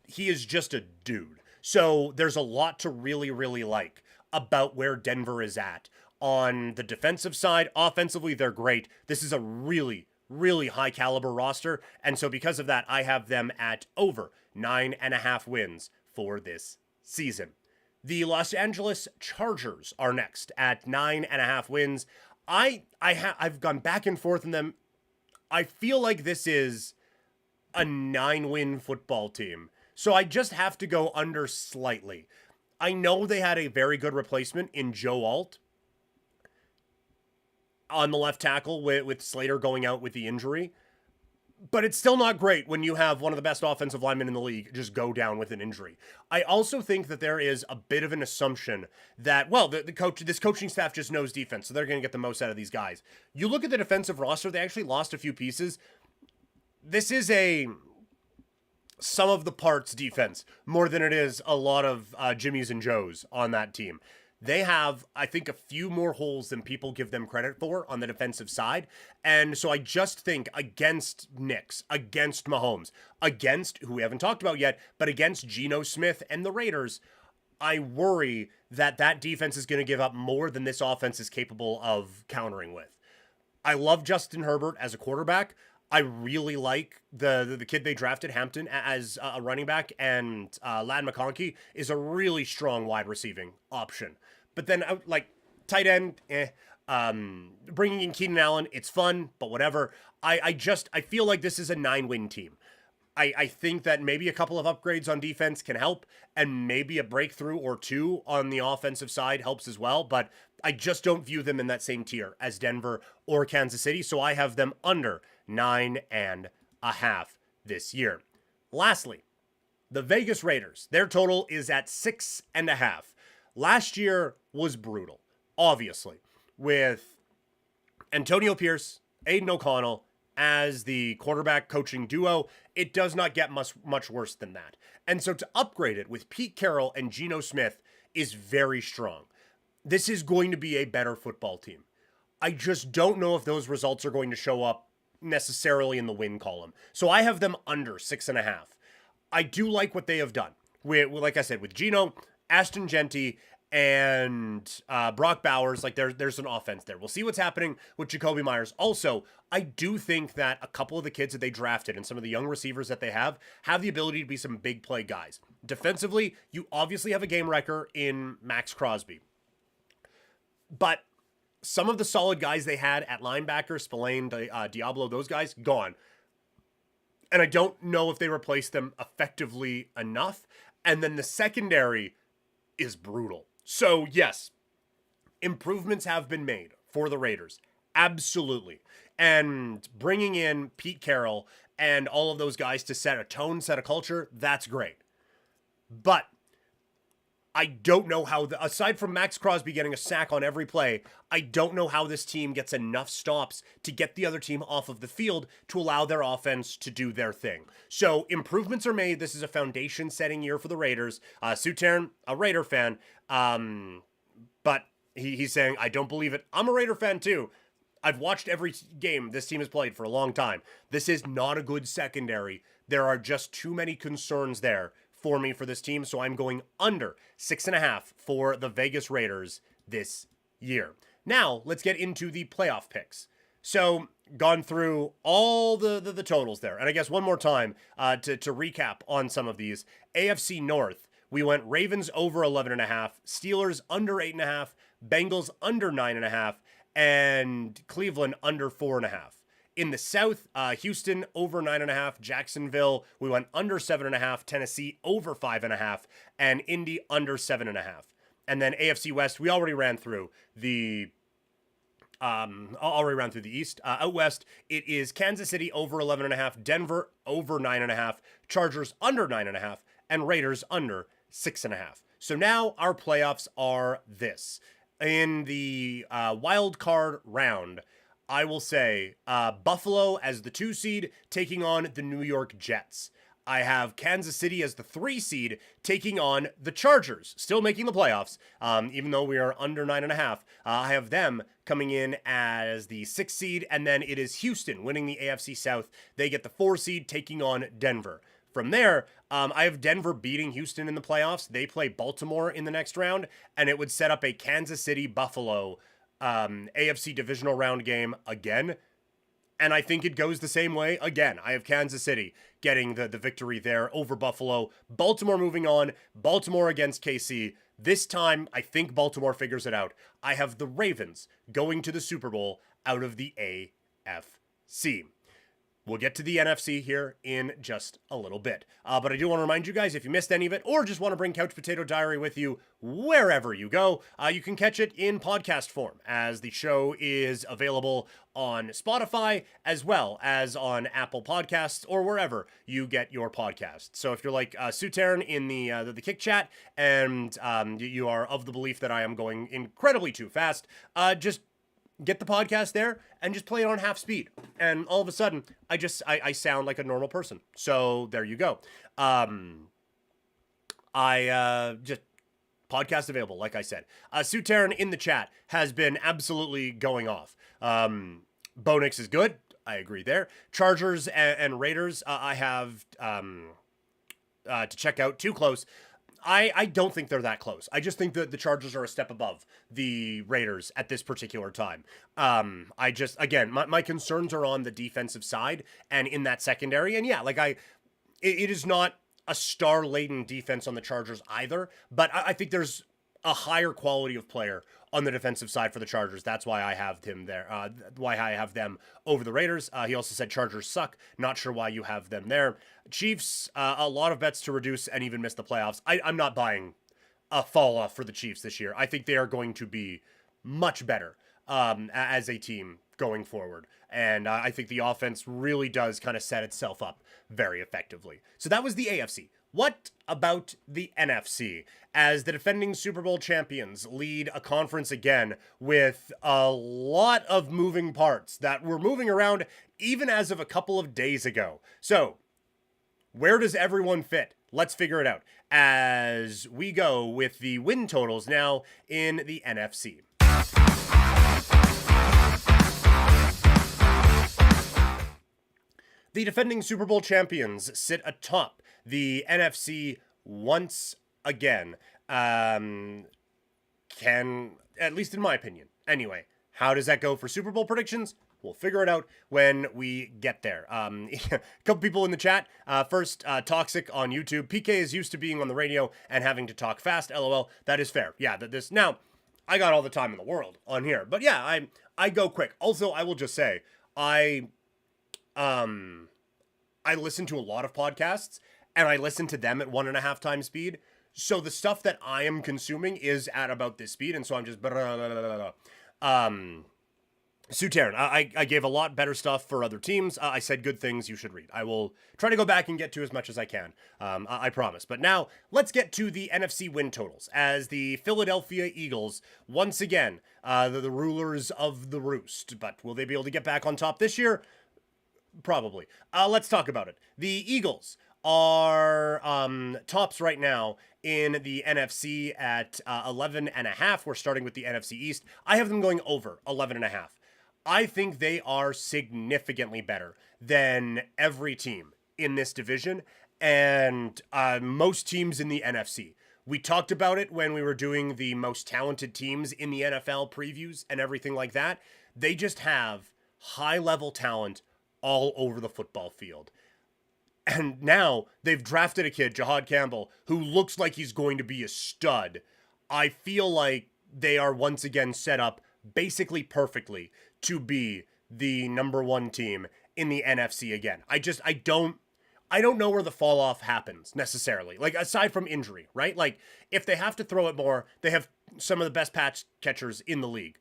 B: He is just a dude. So there's a lot to really, really like about where Denver is at. On the defensive side, offensively, they're great. This is a really, really high caliber roster. And so because of that, I have them at over 9.5 wins for this season. The Los Angeles Chargers are next at 9.5 wins. I've gone back and forth in them. I feel like this is a 9-win football team. So I just have to go under slightly. I know they had a very good replacement in Joe Alt on the left tackle with Slater going out with the injury. But it's still not great when you have one of the best offensive linemen in the league just go down with an injury. I also think that there is a bit of an assumption that, well, this coaching staff just knows defense, so they're going to get the most out of these guys. You look at the defensive roster, they actually lost a few pieces. This is a sum of the parts defense more than it is a lot of Jimmys and Joes on that team. They have, I think, a few more holes than people give them credit for on the defensive side. And so I just think against Nix, against Mahomes, against, who we haven't talked about yet, but against Geno Smith and the Raiders, I worry that that defense is going to give up more than this offense is capable of countering with. I love Justin Herbert as a quarterback. I really like the kid they drafted, Hampton, as a running back, and Ladd McConkey is a really strong wide receiving option. But then, like, tight end, bringing in Keenan Allen, it's fun, but whatever. I feel like this is a 9-win team. I think that maybe a couple of upgrades on defense can help, and maybe a breakthrough or two on the offensive side helps as well, but I just don't view them in that same tier as Denver or Kansas City, so I have them under 9.5 this year. Lastly, the Vegas Raiders. Their total is at 6.5. Last year was brutal, obviously, with Antonio Pierce, Aiden O'Connell, as the quarterback coaching duo, it does not get much worse than that. And so to upgrade it with Pete Carroll and Geno Smith is very strong. This is going to be a better football team. I just don't know if those results are going to show up necessarily in the win column. So I have them under 6.5. I do like what they have done. Like I said, with Geno, Ashton Genty, and Brock Bowers, like there's an offense there. We'll see what's happening with Jacoby Myers. Also, I do think that a couple of the kids that they drafted and some of the young receivers that they have the ability to be some big play guys. Defensively, you obviously have a game wrecker in Max Crosby. But some of the solid guys they had at linebacker, Spillane, Diablo, those guys, gone. And I don't know if they replaced them effectively enough. And then the secondary is brutal. So, yes, improvements have been made for the Raiders. Absolutely. And bringing in Pete Carroll and all of those guys to set a tone, set a culture, that's great. But I don't know how, aside from Max Crosby getting a sack on every play, I don't know how this team gets enough stops to get the other team off of the field to allow their offense to do their thing. So improvements are made. This is a foundation-setting year for the Raiders. Sutern, a Raider fan, but he's saying, I don't believe it. I'm a Raider fan too. I've watched every game this team has played for a long time. This is not a good secondary. There are just too many concerns there for me for this team, so I'm going under 6.5 for the Vegas Raiders this year. Now, let's get into the playoff picks. So, gone through all the totals there. And I guess one more time to recap on some of these. AFC North, we went Ravens over 11.5, Steelers under 8.5, Bengals under 9.5, and Cleveland under 4.5. In the South, Houston over 9.5, Jacksonville, we went under 7.5, Tennessee over 5.5, and Indy under 7.5. And then AFC West, we already ran through the East. Out West, it is Kansas City over 11.5, Denver over 9.5, Chargers under 9.5, and Raiders under 6.5. So now our playoffs are this. In the wild card round, I will say Buffalo as the 2 seed taking on the New York Jets. I have Kansas City as the 3 seed taking on the Chargers, still making the playoffs, even though we are under 9.5. I have them coming in as the 6 seed, and then it is Houston winning the AFC South. They get the 4 seed taking on Denver. From there, I have Denver beating Houston in the playoffs. They play Baltimore in the next round, and it would set up a Kansas City-Buffalo AFC divisional round game again. And I think it goes the same way again. I have Kansas City getting the victory there over Buffalo. Baltimore moving on. Baltimore against KC. This time, I think Baltimore figures it out. I have the Ravens going to the Super Bowl out of the AFC. We'll get to the NFC here in just a little bit. But I do want to remind you guys, if you missed any of it or just want to bring Couch Potato Diary with you wherever you go, you can catch it in podcast form, as the show is available on Spotify as well as on Apple Podcasts or wherever you get your podcasts. So if you're like Sutern in the Kick Chat and you are of the belief that I am going incredibly too fast, just get the podcast there and just play it on half speed. And all of a sudden, I sound like a normal person. So there you go. Just podcast available, like I said. Sutern in the chat has been absolutely going off. Bonix is good. I agree there. Chargers and Raiders, I have to check out. Too close. I don't think they're that close. I just think that the Chargers are a step above the Raiders at this particular time. My concerns are on the defensive side and in that secondary. And yeah, it is not a star-laden defense on the Chargers either, but I think there's a higher quality of player on the defensive side for the Chargers. That's why I have him there. Why I have them over the Raiders. He also said Chargers suck. Not sure why you have them there. Chiefs, a lot of bets to reduce and even miss the playoffs. I'm not buying a fall off for the Chiefs this year. I think they are going to be much better as a team going forward. And I think the offense really does kind of set itself up very effectively. So that was the AFC. What about the NFC? As the defending Super Bowl champions lead a conference again with a lot of moving parts that were moving around even as of a couple of days ago. So, where does everyone fit? Let's figure it out as we go with the win totals now in the NFC. The defending Super Bowl champions sit atop the NFC once again. At least in my opinion. Anyway, how does that go for Super Bowl predictions? We'll figure it out when we get there. A couple people in the chat. First, Toxic on YouTube. PK is used to being on the radio and having to talk fast. LOL. That is fair. Yeah, now, I got all the time in the world on here. But yeah, I go quick. Also, I will just say, I listen to a lot of podcasts, and I listen to them at 1.5 times speed. So the stuff that I am consuming is at about this speed, and so I'm just Suterin, I gave a lot better stuff for other teams. I said good things you should read. I will try to go back and get to as much as I can. I promise. But now, let's get to the NFC win totals. As the Philadelphia Eagles, once again, the rulers of the roost. But will they be able to get back on top this year? Probably. Let's talk about it. The Eagles are tops right now in the NFC at 11.5. We're starting with the NFC East. I have them going over 11.5. I think they are significantly better than every team in this division and most teams in the NFC. We talked about it when we were doing the most talented teams in the NFL previews and everything like that. They just have high-level talent all over the football field. And now they've drafted a kid, Jahad Campbell, who looks like he's going to be a stud. I feel like they are once again set up basically perfectly to be the number one team in the NFC again. I don't know where the fall off happens necessarily. Like, aside from injury, right? Like, if they have to throw it more, they have some of the best pass catchers in the league.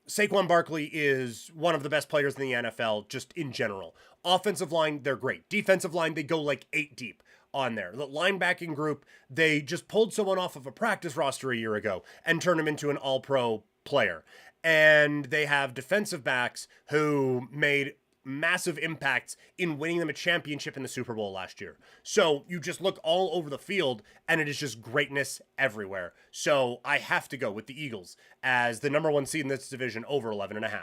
B: Saquon Barkley is one of the best players in the NFL just in general. Offensive line, they're great. Defensive line, they go like 8 deep on there. The linebacking group, they just pulled someone off of a practice roster a year ago and turned him into an all-pro player. And they have defensive backs who made massive impacts in winning them a championship in the Super Bowl last year. So you just look all over the field and it is just greatness everywhere. So I have to go with the Eagles as the number one seed in this division over 11.5.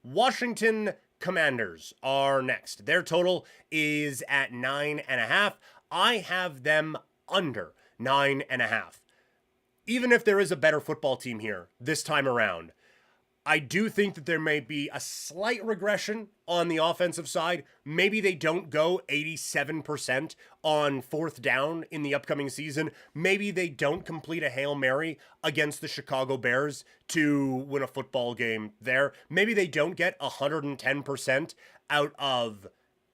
B: Washington Commanders are next. Their total is at 9.5. I have them under 9.5. Even if there is a better football team here this time around, I do think that there may be a slight regression on the offensive side. Maybe they don't go 87% on 4th down in the upcoming season. Maybe they don't complete a Hail Mary against the Chicago Bears to win a football game there. Maybe they don't get 110% out of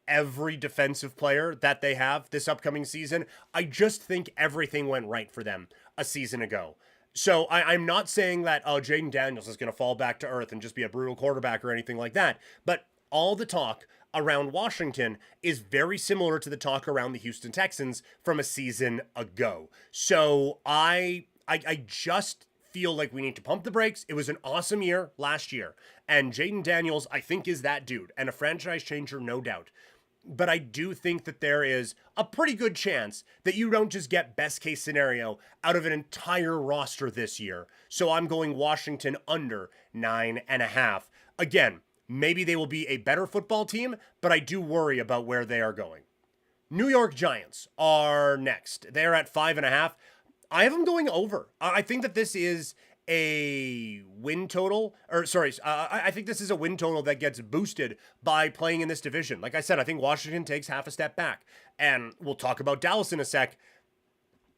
B: every defensive player that they have this upcoming season. I just think everything went right for them a season ago. So I'm not saying that Jaden Daniels is going to fall back to earth and just be a brutal quarterback or anything like that. But all the talk around Washington is very similar to the talk around the Houston Texans from a season ago. So I just feel like we need to pump the brakes. It was an awesome year last year. And Jaden Daniels, I think, is that dude. And a franchise changer, no doubt. But I do think that there is a pretty good chance that you don't just get best case scenario out of an entire roster this year. So I'm going Washington under 9.5. Again, maybe they will be a better football team, but I do worry about where they are going. New York Giants are next. They're at 5.5. I have them going over. I think that this is a win total, I think this is a win total that gets boosted by playing in this division. Like I said, I think Washington takes half a step back, and we'll talk about Dallas in a sec.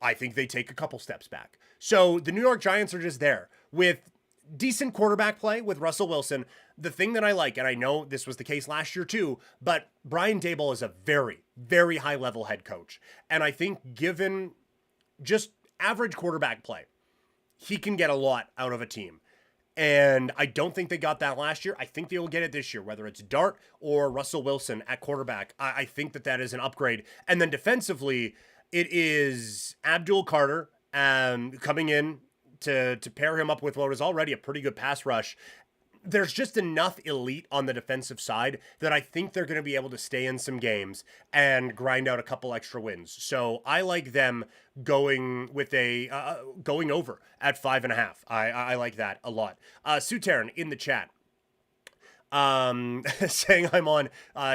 B: I think they take a couple steps back. So the New York Giants are just there with decent quarterback play with Russell Wilson. The thing that I like, and I know this was the case last year too, but Brian Daboll is a very, very high level head coach. And I think given just average quarterback play, he can get a lot out of a team. And I don't think they got that last year. I think they will get it this year, whether it's Dart or Russell Wilson at quarterback. I think that is an upgrade. And then defensively, it is Abdul Carter coming in to pair him up with what is already a pretty good pass rush. There's just enough elite on the defensive side that I think they're going to be able to stay in some games and grind out a couple extra wins. So I like them going with going over at 5.5. I like that a lot. Suterin in the chat. Saying I'm on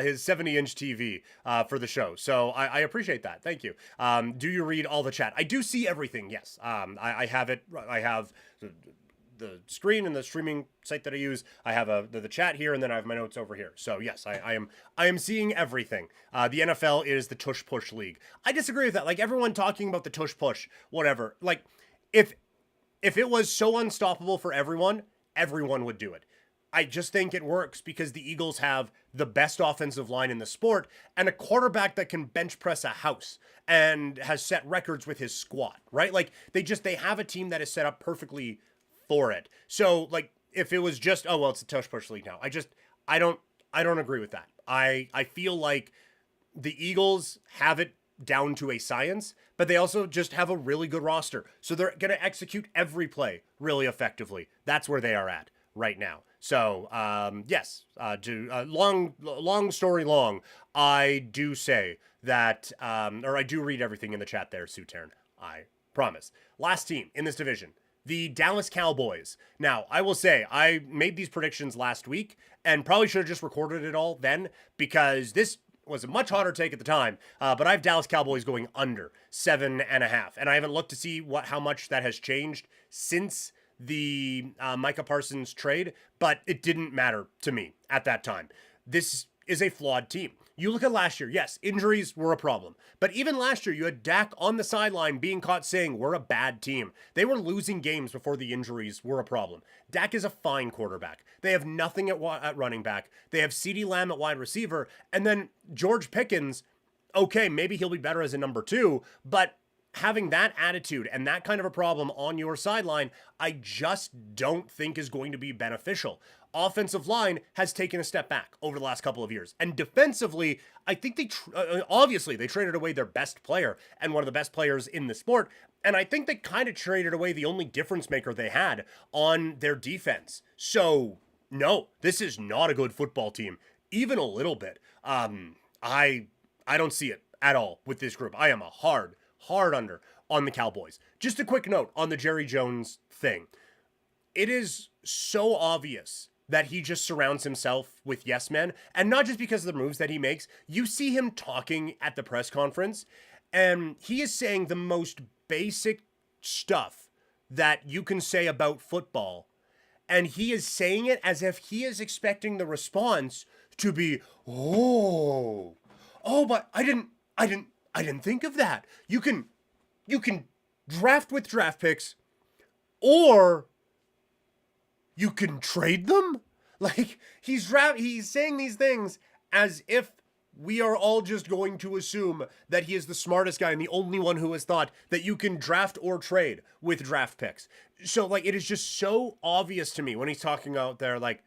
B: his 70-inch TV for the show. So I appreciate that. Thank you. Do you read all the chat? I do see everything, yes. I have it. I have the screen and the streaming site that I use. I have the chat here, and then I have my notes over here. So yes, I am seeing everything. The NFL is the tush push league. I disagree with that. Like, everyone talking about the tush push, whatever. Like, if it was so unstoppable for everyone would do it. I just think it works because the Eagles have the best offensive line in the sport and a quarterback that can bench press a house and has set records with his squat, right? Like, they have a team that is set up perfectly for it. So, like, if it was just, oh, well, it's a tush push league now. I don't agree with that. I feel like the Eagles have it down to a science, but they also just have a really good roster. So they're going to execute every play really effectively. That's where they are at right now. So, yes, long story long, I do say that, or I do read everything in the chat there, Suterin. I promise. Last team in this division, the Dallas Cowboys. Now, I will say, I made these predictions last week and probably should have just recorded it all then, because this was a much hotter take at the time, but I have Dallas Cowboys going under 7.5, and I haven't looked to see how much that has changed since the Micah Parsons trade, but it didn't matter to me at that time. This is a flawed team. You look at last year, yes, injuries were a problem. But even last year, you had Dak on the sideline being caught saying, we're a bad team. They were losing games before the injuries were a problem. Dak is a fine quarterback. They have nothing at running back. They have CeeDee Lamb at wide receiver. And then George Pickens, okay, maybe he'll be better as a number 2, but having that attitude and that kind of a problem on your sideline, I just don't think is going to be beneficial. Offensive line has taken a step back over the last couple of years. And defensively, I think obviously they traded away their best player and one of the best players in the sport. And I think they kind of traded away the only difference maker they had on their defense. So no, this is not a good football team, even a little bit. I don't see it at all with this group. I am a hard under on the Cowboys. Just a quick note on the Jerry Jones thing. It is so obvious that he just surrounds himself with yes men, and not just because of the moves that he makes. You see him talking at the press conference, and he is saying the most basic stuff that you can say about football, and he is saying it as if he is expecting the response to be, oh, but I didn't think of that. You can draft with draft picks, or you can trade them. Like, he's saying these things as if we are all just going to assume that he is the smartest guy and the only one who has thought that you can draft or trade with draft picks. So, like, it is just so obvious to me when he's talking out there, like,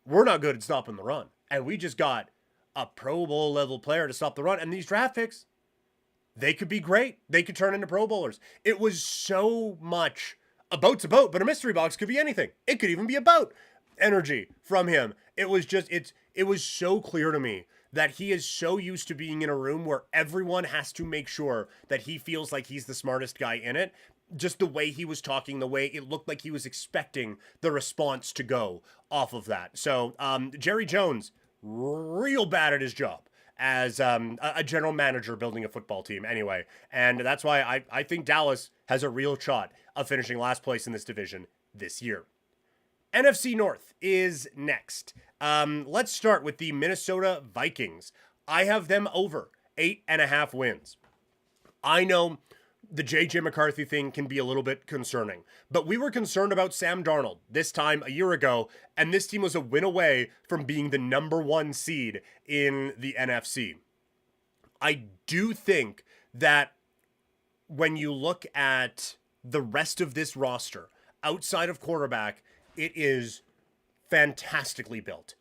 B: we're not good at stopping the run, and we just got a Pro Bowl level player to stop the run, and these draft picks, they could be great. They could turn into Pro Bowlers. It was so much a boat's a boat, but a mystery box could be anything. It could even be a boat energy from him. It was just, it was so clear to me that he is so used to being in a room where everyone has to make sure that he feels like he's the smartest guy in it. Just the way he was talking, the way it looked like he was expecting the response to go off of that. So, Jerry Jones, real bad at his job as a general manager building a football team anyway. And that's why I think Dallas has a real shot of finishing last place in this division this year. NFC North is next. Let's start with the Minnesota Vikings. I have them over 8.5 wins. I know the J.J. McCarthy thing can be a little bit concerning, but we were concerned about Sam Darnold this time a year ago, and this team was a win away from being the number 1 seed in the NFC. I do think that when you look at the rest of this roster, outside of quarterback, it is fantastically built.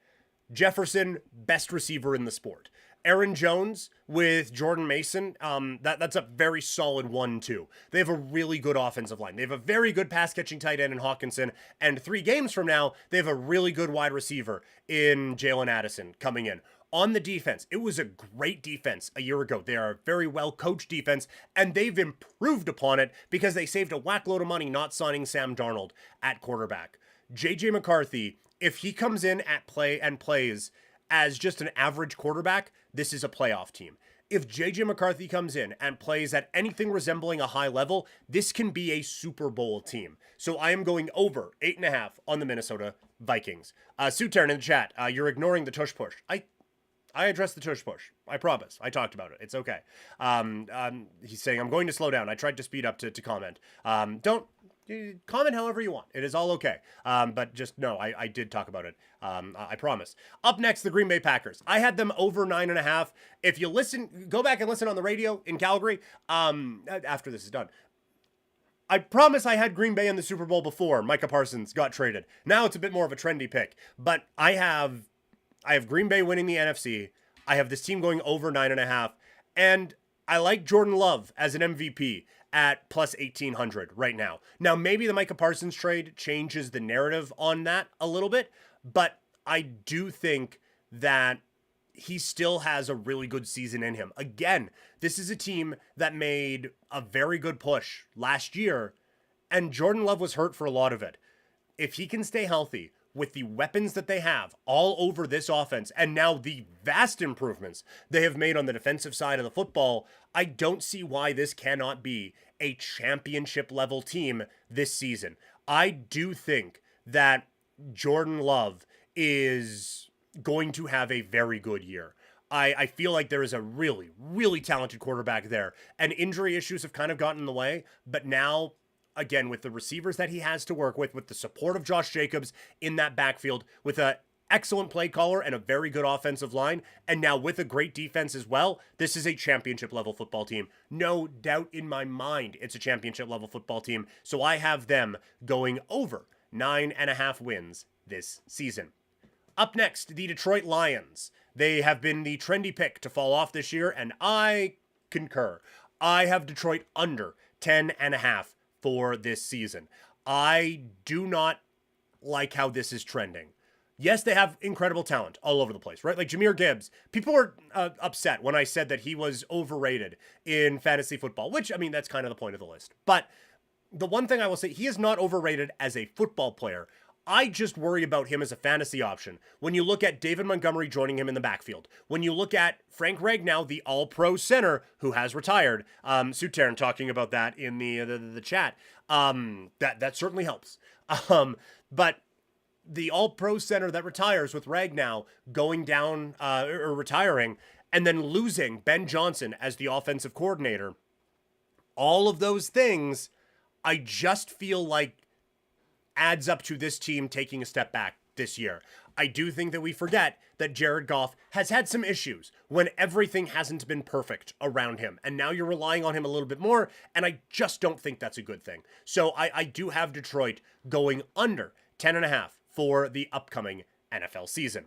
B: Jefferson, best receiver in the sport. Aaron Jones with Jordan Mason, that's a very solid 1-2. They have a really good offensive line. They have a very good pass-catching tight end in Hawkinson, and 3 games from now, they have a really good wide receiver in Jalen Addison coming in. On the defense, it was a great defense a year ago. They are a very well-coached defense, and they've improved upon it because they saved a whack load of money not signing Sam Darnold at quarterback. J.J. McCarthy, if he comes in at play and plays as just an average quarterback, this is a playoff team. If J.J. McCarthy comes in and plays at anything resembling a high level, this can be a Super Bowl team. So I am going over 8.5 on the Minnesota Vikings. Suturn in the chat, you're ignoring the tush push. I addressed the tush push. I promise. I talked about it. It's okay. He's saying, I'm going to slow down. I tried to speed up to comment. Don't comment however you want. It is all okay. But just know, I did talk about it. I promise. Up next, the Green Bay Packers. I had them over 9.5. If you listen, go back and listen on the radio in Calgary after this is done. I promise I had Green Bay in the Super Bowl before Micah Parsons got traded. Now it's a bit more of a trendy pick. But I have Green Bay winning the NFC. I have this team going over 9.5. And I like Jordan Love as an MVP at plus 1,800 right now. Now, maybe the Micah Parsons trade changes the narrative on that a little bit, but I do think that he still has a really good season in him. Again, this is a team that made a very good push last year, and Jordan Love was hurt for a lot of it. If he can stay healthy with the weapons that they have all over this offense, and now the vast improvements they have made on the defensive side of the football, I don't see why this cannot be a championship level team this season. I do think that Jordan Love is going to have a very good year. I feel like there is a really, really talented quarterback there, and injury issues have kind of gotten in the way, but now, again, with the receivers that he has to work with the support of Josh Jacobs in that backfield, with an excellent play caller and a very good offensive line, and now with a great defense as well, this is a championship level football team. No doubt in my mind it's a championship level football team, so I have them going over 9.5 wins this season. Up next, the Detroit Lions. They have been the trendy pick to fall off this year, and I concur. I have Detroit under 10.5 for this season. I do not like how this is trending. Yes, they have incredible talent all over the place, right? Like Jahmyr Gibbs. People were upset when I said that he was overrated in fantasy football, which, I mean, that's kind of the point of the list. But the one thing I will say, he is not overrated as a football player. I just worry about him as a fantasy option. When you look at David Montgomery joining him in the backfield, when you look at Frank Ragnow, the all-pro center who has retired, Suterin talking about that in the chat, that certainly helps. But the all-pro center that retires with Ragnow going down or retiring, and then losing Ben Johnson as the offensive coordinator, all of those things, I just feel like adds up to this team taking a step back this year. I do think that we forget that Jared Goff has had some issues when everything hasn't been perfect around him. And now you're relying on him a little bit more, and I just don't think that's a good thing. So I do have Detroit going under 10.5 for the upcoming NFL season.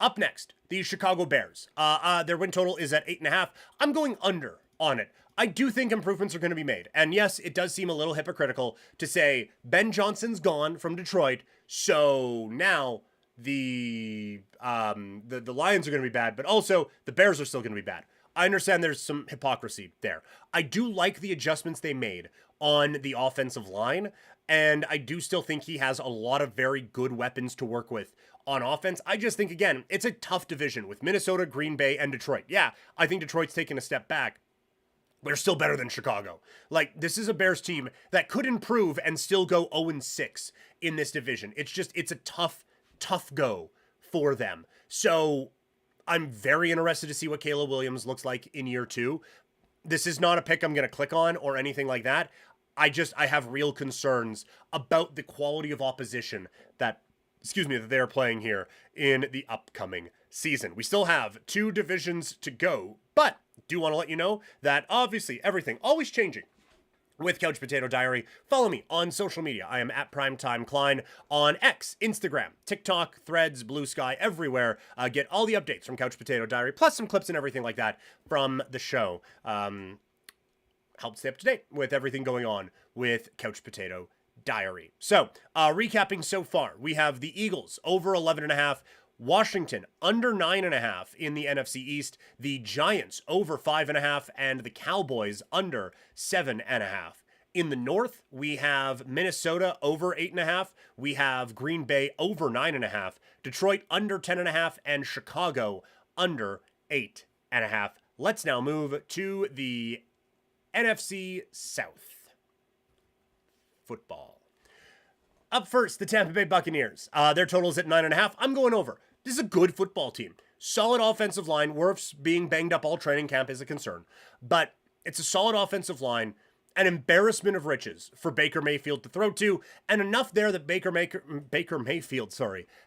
B: Up next, the Chicago Bears. Their win total is at 8.5. I'm going under on it. I do think improvements are going to be made. And yes, it does seem a little hypocritical to say Ben Johnson's gone from Detroit, so now the Lions are going to be bad, but also the Bears are still going to be bad. I understand there's some hypocrisy there. I do like the adjustments they made on the offensive line, and I do still think he has a lot of very good weapons to work with on offense. I just think, again, it's a tough division with Minnesota, Green Bay, and Detroit. Yeah, I think Detroit's taken a step back. They're still better than Chicago. Like, this is a Bears team that could improve and still go 0-6 in this division. It's a tough go for them. So I'm very interested to see what Caleb Williams looks like in year 2. This is not a pick I'm going to click on or anything like that. I have real concerns about the quality of opposition that they're playing here in the upcoming season. We still have 2 divisions to go, but do want to let you know that obviously everything always changing with Couch Potato Diary. Follow me on social media. I am at Primetime Klein on X, Instagram, TikTok, Threads, Blue Sky, everywhere. Get all the updates from Couch Potato Diary, plus some clips and everything like that from the show. Help stay up to date with everything going on with Couch Potato Diary. So, recapping so far, we have the Eagles over 11.5. Washington under 9.5 in the NFC East, the Giants over 5.5, and the Cowboys under 7.5. In the North, we have Minnesota over 8.5. We have Green Bay over 9.5, Detroit under 10.5, and Chicago under 8.5. Let's now move to the NFC South. Football. Up first, the Tampa Bay Buccaneers. Their total is at 9.5. I'm going over. This is a good football team. Solid offensive line. Wirfs being banged up all training camp is a concern. But it's a solid offensive line. An embarrassment of riches for Baker Mayfield to throw to. And enough there that Baker Mayfield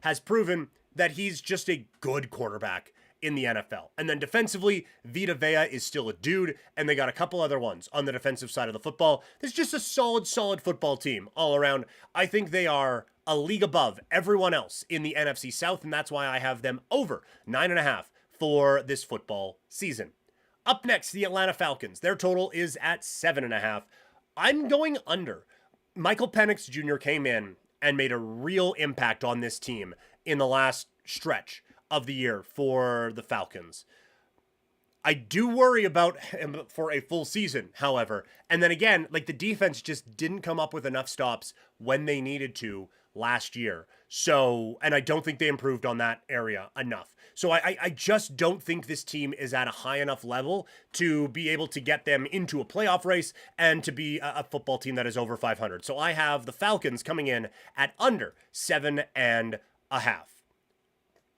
B: has proven that he's just a good quarterback in the NFL. And then defensively, Vita Vea is still a dude, and they got a couple other ones on the defensive side of the football. It's just a solid football team all around. I think they are a league above everyone else in the NFC South, and that's why I have them over 9.5 for this football season. Up next, the Atlanta Falcons. Their total is at 7.5. I'm going under. Michael Penix Jr. came in and made a real impact on this team in the last stretch of the year for the Falcons. I do worry about him for a full season, however. And then again, like the defense just didn't come up with enough stops when they needed to last year. So, and I don't think they improved on that area enough. So I just don't think this team is at a high enough level to be able to get them into a playoff race and to be a football team that is over 500. So I have the Falcons coming in at under 7.5.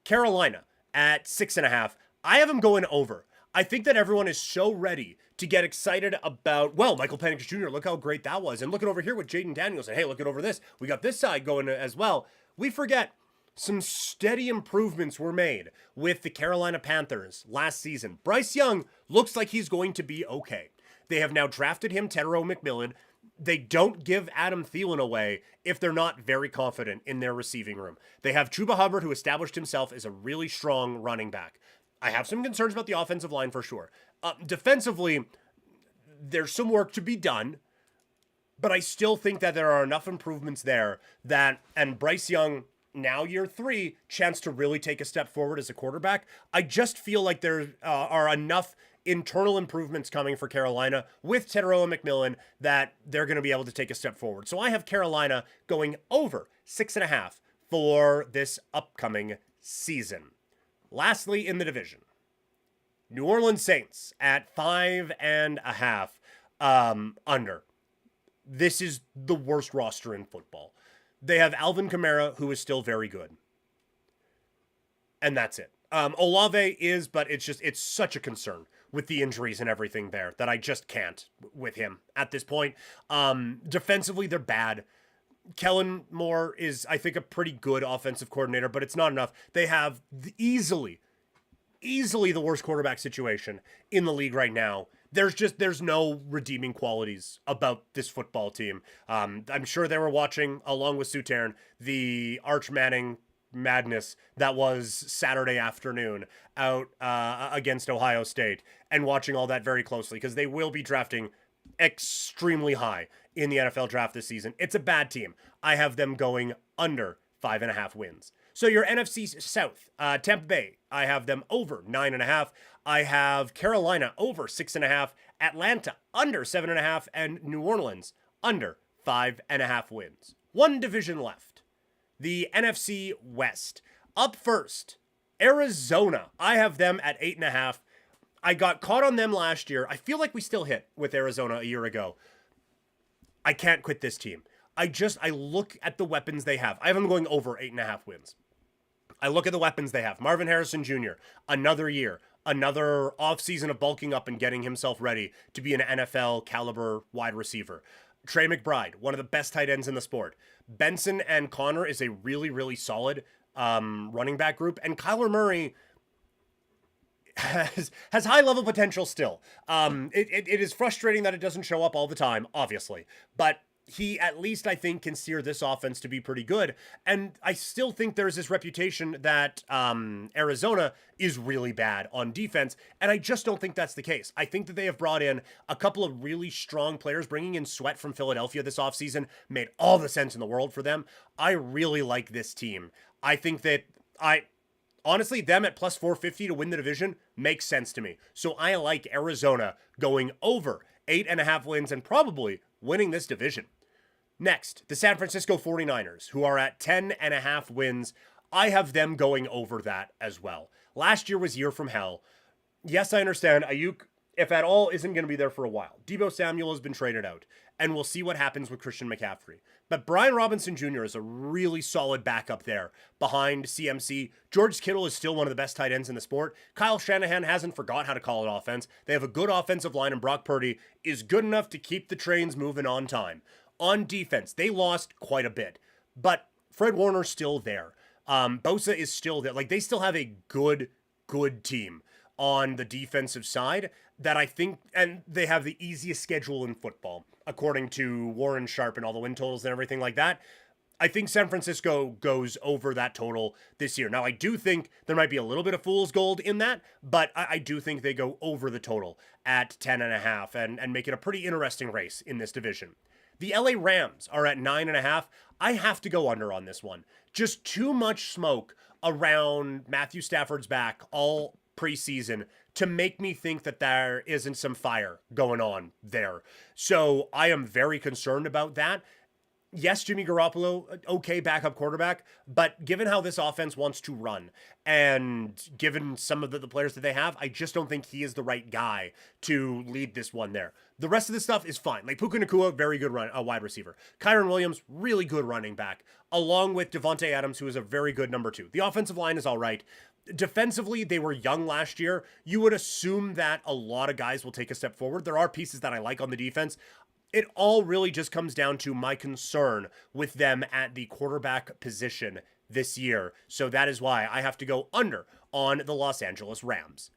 B: Carolina at 6.5. I have them going over. I think that everyone is so ready to get excited about, well, Michael Penix Jr., look how great that was. And looking over here with Jaden Daniels, and hey, look at over this. We got this side going as well. We forget some steady improvements were made with the Carolina Panthers last season. Bryce Young looks like he's going to be okay. They have now drafted him, Tetero McMillan. They don't give Adam Thielen away if they're not very confident in their receiving room. They have Chuba Hubbard, who established himself as a really strong running back. I have some concerns about the offensive line for sure. Defensively, there's some work to be done, but I still think that there are enough improvements there that, and Bryce Young, now year 3, chance to really take a step forward as a quarterback. I just feel like there are enough internal improvements coming for Carolina with Tetero and McMillan that they're going to be able to take a step forward. So I have Carolina going over 6.5 for this upcoming season. Lastly, in the division, New Orleans Saints at 5.5 under. This is the worst roster in football. They have Alvin Kamara, who is still very good. And that's it. Olave is, but it's such a concern with the injuries and everything there that I just can't with him at this point. Defensively, they're bad. Kellen Moore is, I think, a pretty good offensive coordinator, but it's not enough. They have easily the worst quarterback situation in the league right now. There's no redeeming qualities about this football team. I'm sure they were watching, along with Sutern, the Arch Manning madness that was Saturday afternoon out against Ohio State, and watching all that very closely because they will be drafting extremely high in the NFL draft this season. It's a bad team. I have them going under 5.5 wins. So your NFC South, Tampa Bay, I have them over 9.5. I have Carolina over 6.5, Atlanta under 7.5, and New Orleans under 5.5 wins. One division left. The NFC West. Up first, Arizona. I have them at 8.5. I got caught on them last year. I feel like we still hit with Arizona a year ago. I can't quit this team. I look at the weapons they have. I have them going over 8.5 wins. I look at the weapons they have. Marvin Harrison Jr., another year, another offseason of bulking up and getting himself ready to be an NFL caliber wide receiver. Trey McBride, one of the best tight ends in the sport. Benson and Connor is a really, really solid running back group. And Kyler Murray has high level potential still. It is frustrating that it doesn't show up all the time, obviously, but he at least, I think, can steer this offense to be pretty good. And I still think there's this reputation that Arizona is really bad on defense, and I just don't think that's the case. I think that they have brought in a couple of really strong players. Bringing in Sweat from Philadelphia this offseason made all the sense in the world for them. I really like this team. I think that honestly, them at plus 450 to win the division makes sense to me. So I like Arizona going over 8.5 wins and probably winning this division. Next, the San Francisco 49ers, who are at 10.5 wins. I have them going over that as well. Last year was year from hell. Yes, I understand Ayuk, if at all, isn't going to be there for a while. Deebo Samuel has been traded out, and we'll see what happens with Christian McCaffrey. But Brian Robinson Jr. is a really solid backup there behind CMC. George Kittle is still one of the best tight ends in the sport. Kyle Shanahan hasn't forgot how to call an offense. They have a good offensive line, and Brock Purdy is good enough to keep the trains moving on time. On defense, they lost quite a bit, but Fred Warner's still there. Bosa is still there. Like, they still have a good team on the defensive side that I think, and they have the easiest schedule in football, according to Warren Sharp and all the win totals and everything like that. I think San Francisco goes over that total this year. Now, I do think there might be a little bit of fool's gold in that, but I do think they go over the total at 10.5 and make it a pretty interesting race in this division. The LA Rams are at 9.5. I have to go under on this one. Just too much smoke around Matthew Stafford's back all preseason to make me think that there isn't some fire going on there. So I am very concerned about that. Yes, Jimmy Garoppolo, okay backup quarterback, but given how this offense wants to run and given some of the players that they have, I just don't think he is the right guy to lead this one there. The rest of the stuff is fine. Like Puka Nacua, very good wide receiver. Kyron Williams, really good running back, along with Devontae Adams, who is a very good number 2. The offensive line is all right. Defensively, they were young last year. You would assume that a lot of guys will take a step forward. There are pieces that I like on the defense. It all really just comes down to my concern with them at the quarterback position this year. So that is why I have to go under on the Los Angeles Rams.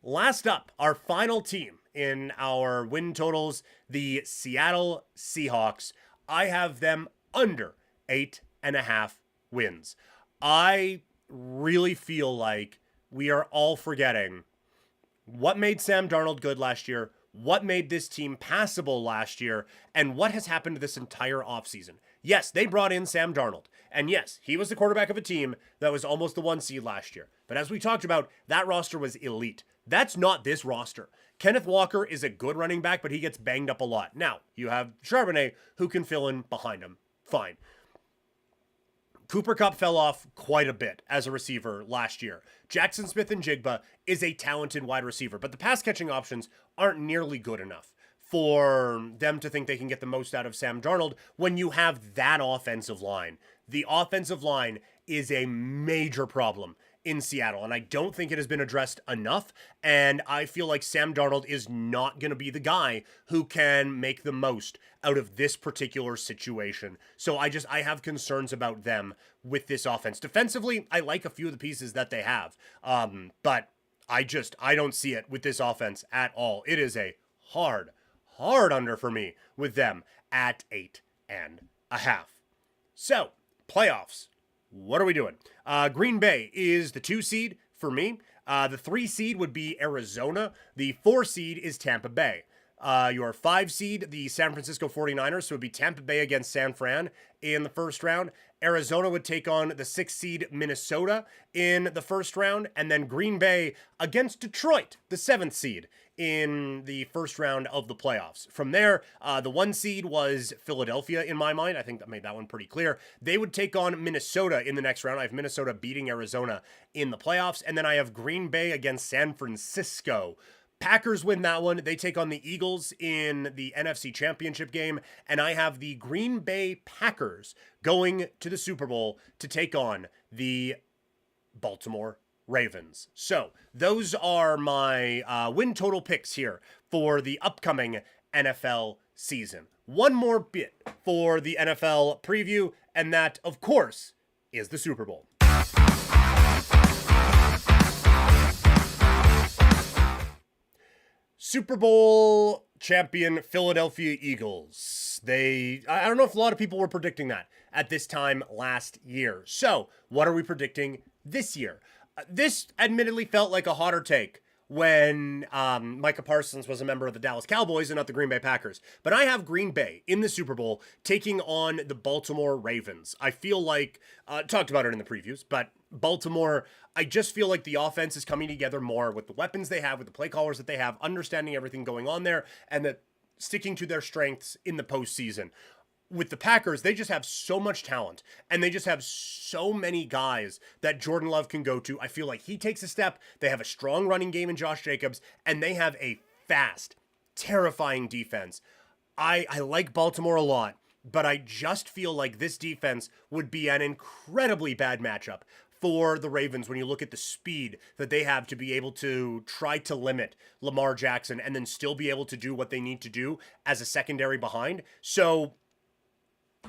B: Last up, our final team in our win totals, the Seattle Seahawks. I have them under 8.5 wins. I really feel like we are all forgetting what made Sam Darnold good last year, what made this team passable last year, and what has happened this entire offseason. Yes, they brought in Sam Darnold, and yes, he was the quarterback of a team that was almost the 1 seed last year. But as we talked about, that roster was elite. That's not this roster. Kenneth Walker is a good running back, but he gets banged up a lot. Now, you have Charbonnet, who can fill in behind him. Fine. Cooper Kupp fell off quite a bit as a receiver last year. Jackson Smith-Njigba is a talented wide receiver, but the pass-catching options aren't nearly good enough for them to think they can get the most out of Sam Darnold when you have that offensive line. The offensive line is a major problem in Seattle, and I don't think it has been addressed enough, and I feel like Sam Darnold is not going to be the guy who can make the most out of this particular situation. So I have concerns about them with this offense. Defensively, I like a few of the pieces that they have, but I don't see it with this offense at all. It is a hard under for me with them at 8.5. So, playoffs. What are we doing? Green Bay is the 2 seed for me. The 3 seed would be Arizona. The 4 seed is Tampa Bay. Your 5 seed, the San Francisco 49ers, so it would be Tampa Bay against San Fran in the first round. Arizona would take on the 6 seed Minnesota in the first round, and then Green Bay against Detroit, the 7th seed, in the first round of the playoffs. From there, the 1 seed was Philadelphia in my mind. I think that made that one pretty clear. They would take on Minnesota in the next round. I have Minnesota beating Arizona in the playoffs, and then I have Green Bay against San Francisco. Packers win that one. They take on the Eagles in the NFC Championship game, and I have the Green Bay Packers going to the Super Bowl to take on the Baltimore Ravens. So those are my win total picks here for the upcoming NFL season. One more bit for the NFL preview, and that, of course, is the Super Bowl. Super Bowl champion Philadelphia Eagles. I don't know if a lot of people were predicting that at this time last year. So, what are we predicting this year? This admittedly felt like a hotter take when Micah Parsons was a member of the Dallas Cowboys and not the Green Bay Packers. But I have Green Bay in the Super Bowl taking on the Baltimore Ravens. I feel like, talked about it in the previews, but Baltimore, I just feel like the offense is coming together more with the weapons they have, with the play callers that they have, understanding everything going on there, and that sticking to their strengths in the postseason. With the Packers, they just have so much talent, and they just have so many guys that Jordan Love can go to. I feel like he takes a step. They have a strong running game in Josh Jacobs, and they have a fast, terrifying defense. I like Baltimore a lot, but I just feel like this defense would be an incredibly bad matchup for the Ravens when you look at the speed that they have to be able to try to limit Lamar Jackson and then still be able to do what they need to do as a secondary behind. So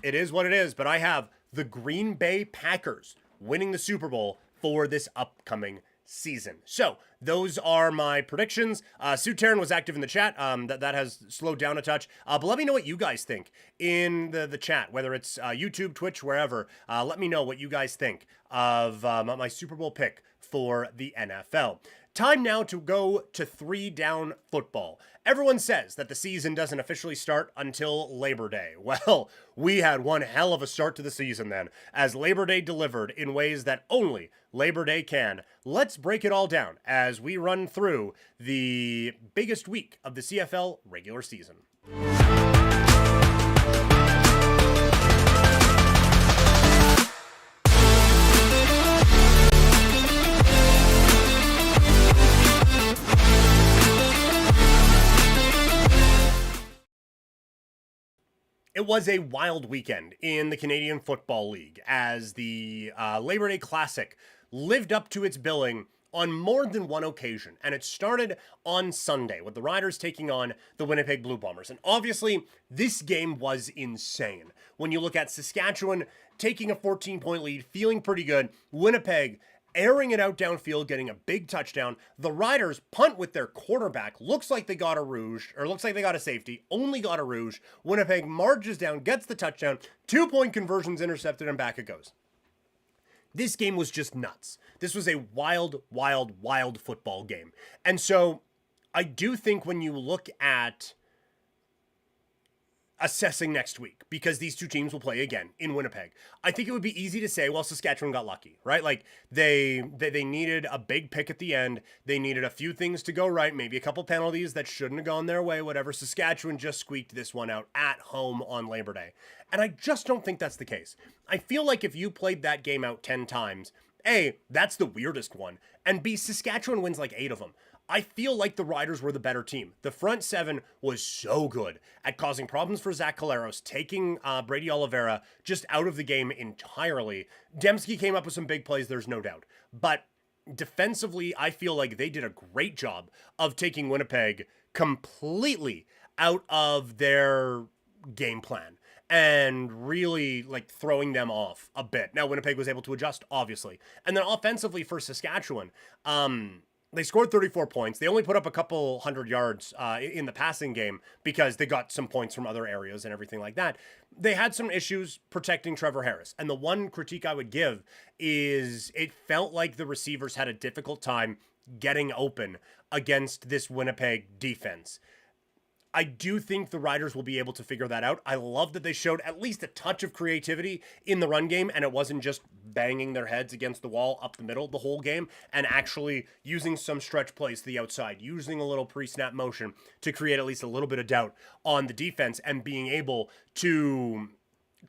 B: it is what it is, but I have the Green Bay Packers winning the Super Bowl for this upcoming season. So those are my predictions. Sue Taryn was active in the chat. That has slowed down a touch. But let me know what you guys think in the chat, whether it's YouTube, Twitch, wherever. Let me know what you guys think of my Super Bowl pick for the NFL. Time now to go to 3-down football. Everyone says that the season doesn't officially start until Labor Day. Well, we had one hell of a start to the season then, as Labor Day delivered in ways that only Labor Day can. Let's break it all down as we run through the biggest week of the CFL regular season. It was a wild weekend in the Canadian Football League as the Labor Day Classic lived up to its billing on more than one occasion. And it started on Sunday with the Riders taking on the Winnipeg Blue Bombers. And obviously, this game was insane. When you look at Saskatchewan taking a 14-point lead, feeling pretty good, Winnipeg airing it out downfield, getting a big touchdown. The Riders punt with their quarterback. Looks like they got a rouge, or looks like they got a safety. Only got a rouge. Winnipeg marches down, gets the touchdown. 2-point conversions intercepted, and back it goes. This game was just nuts. This was a wild, wild, wild football game. And so I do think when you look at assessing next week, because these two teams will play again in Winnipeg, I think it would be easy to say, well, Saskatchewan got lucky, right? Like they needed a big pick at the end. They needed a few things to go right, maybe a couple penalties that shouldn't have gone their way, whatever. Saskatchewan just squeaked this one out at home on Labor Day. And I just don't think that's the case. I feel like if you played that game out 10 times, A, that's the weirdest one, and B, Saskatchewan wins like 8 of them. I feel like the Riders were the better team. The front seven was so good at causing problems for Zach Collaros, taking Brady Oliveira just out of the game entirely. Dembski came up with some big plays, there's no doubt. But defensively, I feel like they did a great job of taking Winnipeg completely out of their game plan and really like throwing them off a bit. Now, Winnipeg was able to adjust, obviously. And then offensively for Saskatchewan, they scored 34 points. They only put up a couple hundred yards in the passing game because they got some points from other areas and everything like that. They had some issues protecting Trevor Harris. And the one critique I would give is it felt like the receivers had a difficult time getting open against this Winnipeg defense. I do think the Riders will be able to figure that out. I love that they showed at least a touch of creativity in the run game, and it wasn't just banging their heads against the wall up the middle the whole game, and actually using some stretch plays to the outside, using a little pre-snap motion to create at least a little bit of doubt on the defense, and being able to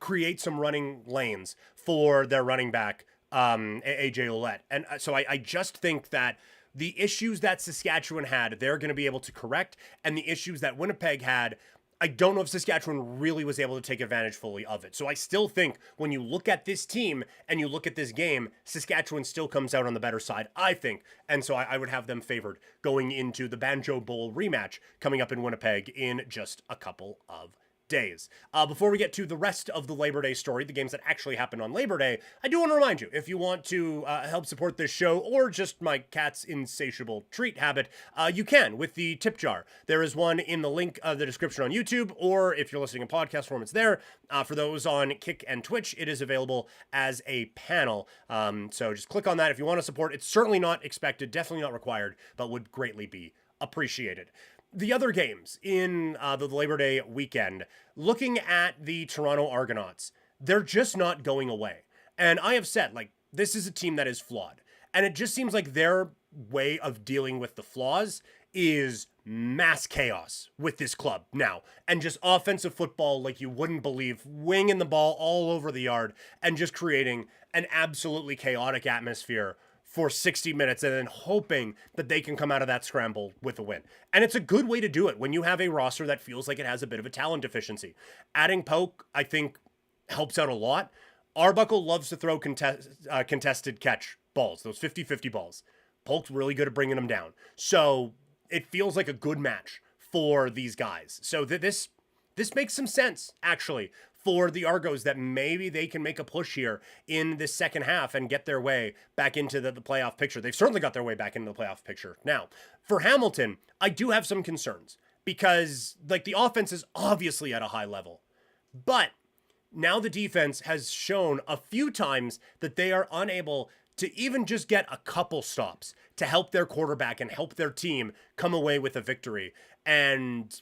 B: create some running lanes for their running back, AJ Ouellette. And so I just think that the issues that Saskatchewan had, they're going to be able to correct. And the issues that Winnipeg had, I don't know if Saskatchewan really was able to take advantage fully of it. So I still think when you look at this team and you look at this game, Saskatchewan still comes out on the better side, I think. And so I would have them favored going into the Banjo Bowl rematch coming up in Winnipeg in just a couple of days. Before we get to the rest of the Labor Day story, the games that actually happened on Labor Day, I do want to remind you, if you want to help support this show or just my cat's insatiable treat habit, you can with the tip jar. There is one in the link of the description on YouTube, or if you're listening in podcast form, it's there. For those on Kick and Twitch, it is available as a panel. So just click on that if you want to support. It's certainly not expected, definitely not required, but would greatly be appreciated. The other games in the Labor Day weekend, looking at the Toronto Argonauts, they're just not going away. And I have said, like, this is a team that is flawed. And it just seems like their way of dealing with the flaws is mass chaos with this club now. And just offensive football like you wouldn't believe, winging the ball all over the yard and just creating an absolutely chaotic atmosphere for 60 minutes and then hoping that they can come out of that scramble with a win. And it's a good way to do it when you have a roster that feels like it has a bit of a talent deficiency. Adding Polk, I think, helps out a lot. Arbuckle loves to throw contested catch balls, those 50-50 balls. Polk's really good at bringing them down. So it feels like a good match for these guys. So this makes some sense, actually, for the Argos, that maybe they can make a push here in this second half and get their way back into the playoff picture. They've certainly got their way back into the playoff picture. Now, for Hamilton, I do have some concerns because, like, the offense is obviously at a high level, but now the defense has shown a few times that they are unable to even just get a couple stops to help their quarterback and help their team come away with a victory. And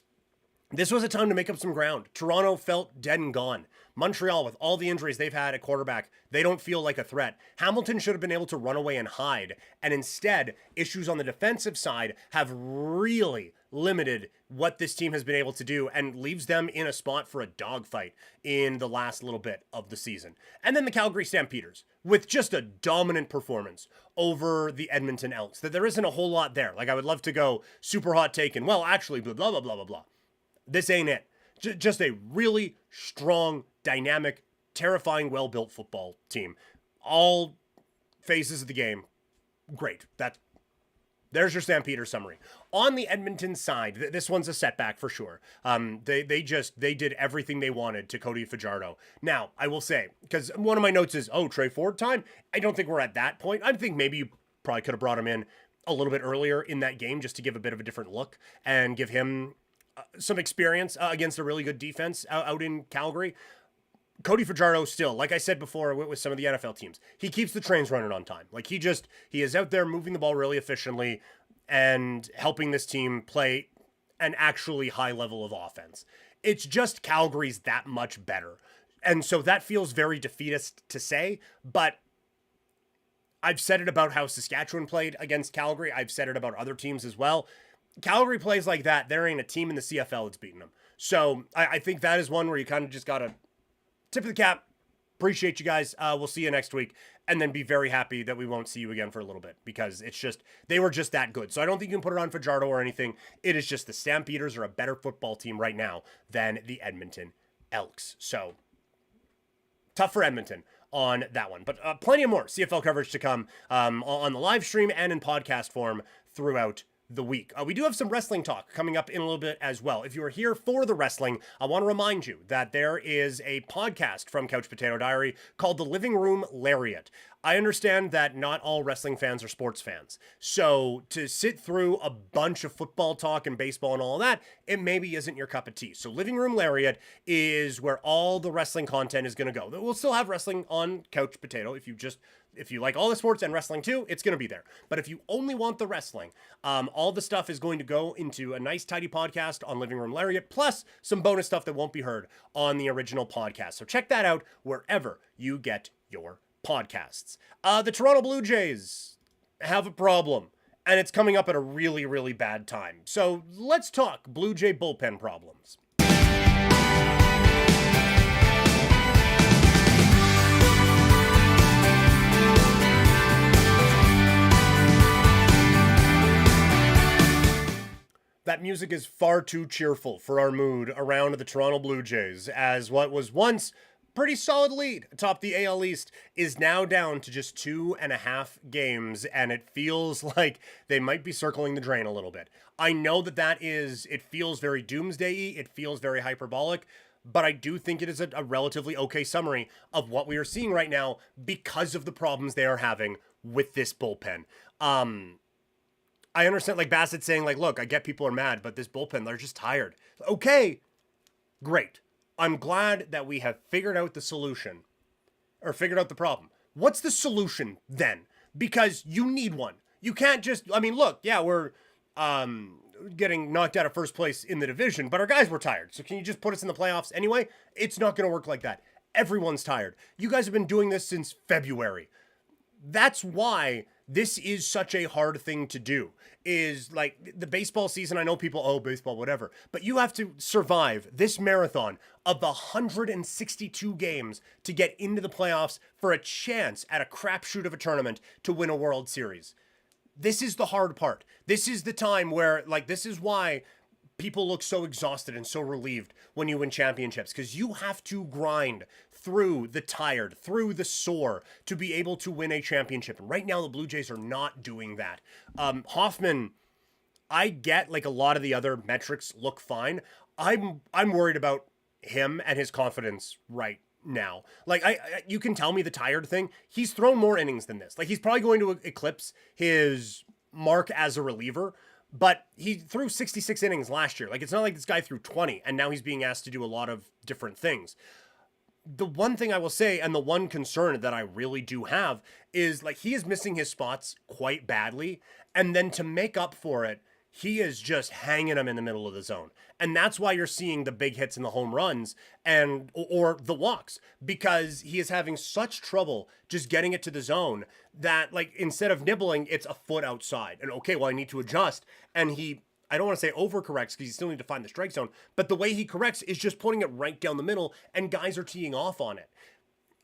B: this was a time to make up some ground. Toronto felt dead and gone. Montreal, with all the injuries they've had at quarterback, they don't feel like a threat. Hamilton should have been able to run away and hide. And instead, issues on the defensive side have really limited what this team has been able to do and leaves them in a spot for a dogfight in the last little bit of the season. And then the Calgary Stampeders, with just a dominant performance over the Edmonton Elks. That there isn't a whole lot there. Like, I would love to go super hot take and, well, actually, blah, blah, blah, blah, blah, blah. This ain't it. Just a really strong, dynamic, terrifying, well-built football team. All phases of the game, great. There's your Stampeder summary. On the Edmonton side, this one's a setback for sure. They did everything they wanted to Cody Fajardo. Now, I will say, because one of my notes is, Trey Ford time. I don't think we're at that point. I think maybe you probably could have brought him in a little bit earlier in that game just to give a bit of a different look and give him some experience against a really good defense out in Calgary. Cody Fajardo still, like I said before with some of the NFL teams, he keeps the trains running on time. Like he is out there moving the ball really efficiently and helping this team play an actually high level of offense. It's just Calgary's that much better. And so that feels very defeatist to say, but I've said it about how Saskatchewan played against Calgary. I've said it about other teams as well. Calgary plays like that. There ain't a team in the CFL that's beating them. So I think that is one where you kind of just got to tip of the cap. Appreciate you guys. We'll see you next week. And then be very happy that we won't see you again for a little bit because it's just, they were just that good. So I don't think you can put it on Fajardo or anything. It is just the Stampeders are a better football team right now than the Edmonton Elks. So tough for Edmonton on that one. But plenty of more CFL coverage to come on the live stream and in podcast form throughout the week. We do have some wrestling talk coming up in a little bit as well. If you are here for the wrestling, I want to remind you that there is a podcast from Couch Potato Diary called The Living Room Lariat. I understand that not all wrestling fans are sports fans. So to sit through a bunch of football talk and baseball and all that, it maybe isn't your cup of tea. So Living Room Lariat is where all the wrestling content is going to go. We'll still have wrestling on Couch Potato. If you like all the sports and wrestling too, it's going to be there. But if you only want the wrestling, all the stuff is going to go into a nice tidy podcast on Living Room Lariat, plus some bonus stuff that won't be heard on the original podcast. So check that out wherever you get your podcasts. The Toronto Blue Jays have a problem, and it's coming up at a really, really bad time. So let's talk Blue Jay bullpen problems. That music is far too cheerful for our mood around the Toronto Blue Jays, as what was once pretty solid lead atop the AL East is now down to just 2.5 games, and it feels like they might be circling the drain a little bit. I know it feels very doomsday-y, it feels very hyperbolic, but I do think it is a relatively okay summary of what we are seeing right now because of the problems they are having with this bullpen. I understand, like Bassett saying, like, look, I get people are mad, but this bullpen, they're just tired. Okay, great. I'm glad that we have figured out the solution, or figured out the problem. What's the solution then? Because you need one. You can't just, I mean, look, yeah, we're getting knocked out of first place in the division, but our guys were tired. So can you just put us in the playoffs anyway? It's not going to work like that. Everyone's tired. You guys have been doing this since February. That's why this is such a hard thing to do. Is like the baseball season. I know people, oh, baseball, whatever. But you have to survive this marathon of the 162 games to get into the playoffs for a chance at a crapshoot of a tournament to win a World Series. This is the hard part. This is the time where, like, this is why people look so exhausted and so relieved when you win championships, because you have to grind through the tired, through the sore to be able to win a championship. And right now the Blue Jays are not doing that. Hoffman, I get like a lot of the other metrics look fine. I'm worried about him and his confidence right now. Like you can tell me the tired thing. He's thrown more innings than this. Like he's probably going to eclipse his mark as a reliever. But he threw 66 innings last year. Like, it's not like this guy threw 20, and now he's being asked to do a lot of different things. The one thing I will say, and the one concern that I really do have, is, like, he is missing his spots quite badly, and then to make up for it, he is just hanging them in the middle of the zone. And that's why you're seeing the big hits and the home runs and or the walks, because he is having such trouble just getting it to the zone that, like, instead of nibbling, it's a foot outside. And okay, well, I need to adjust. And I don't want to say overcorrects because you still need to find the strike zone, but the way he corrects is just putting it right down the middle, and guys are teeing off on it.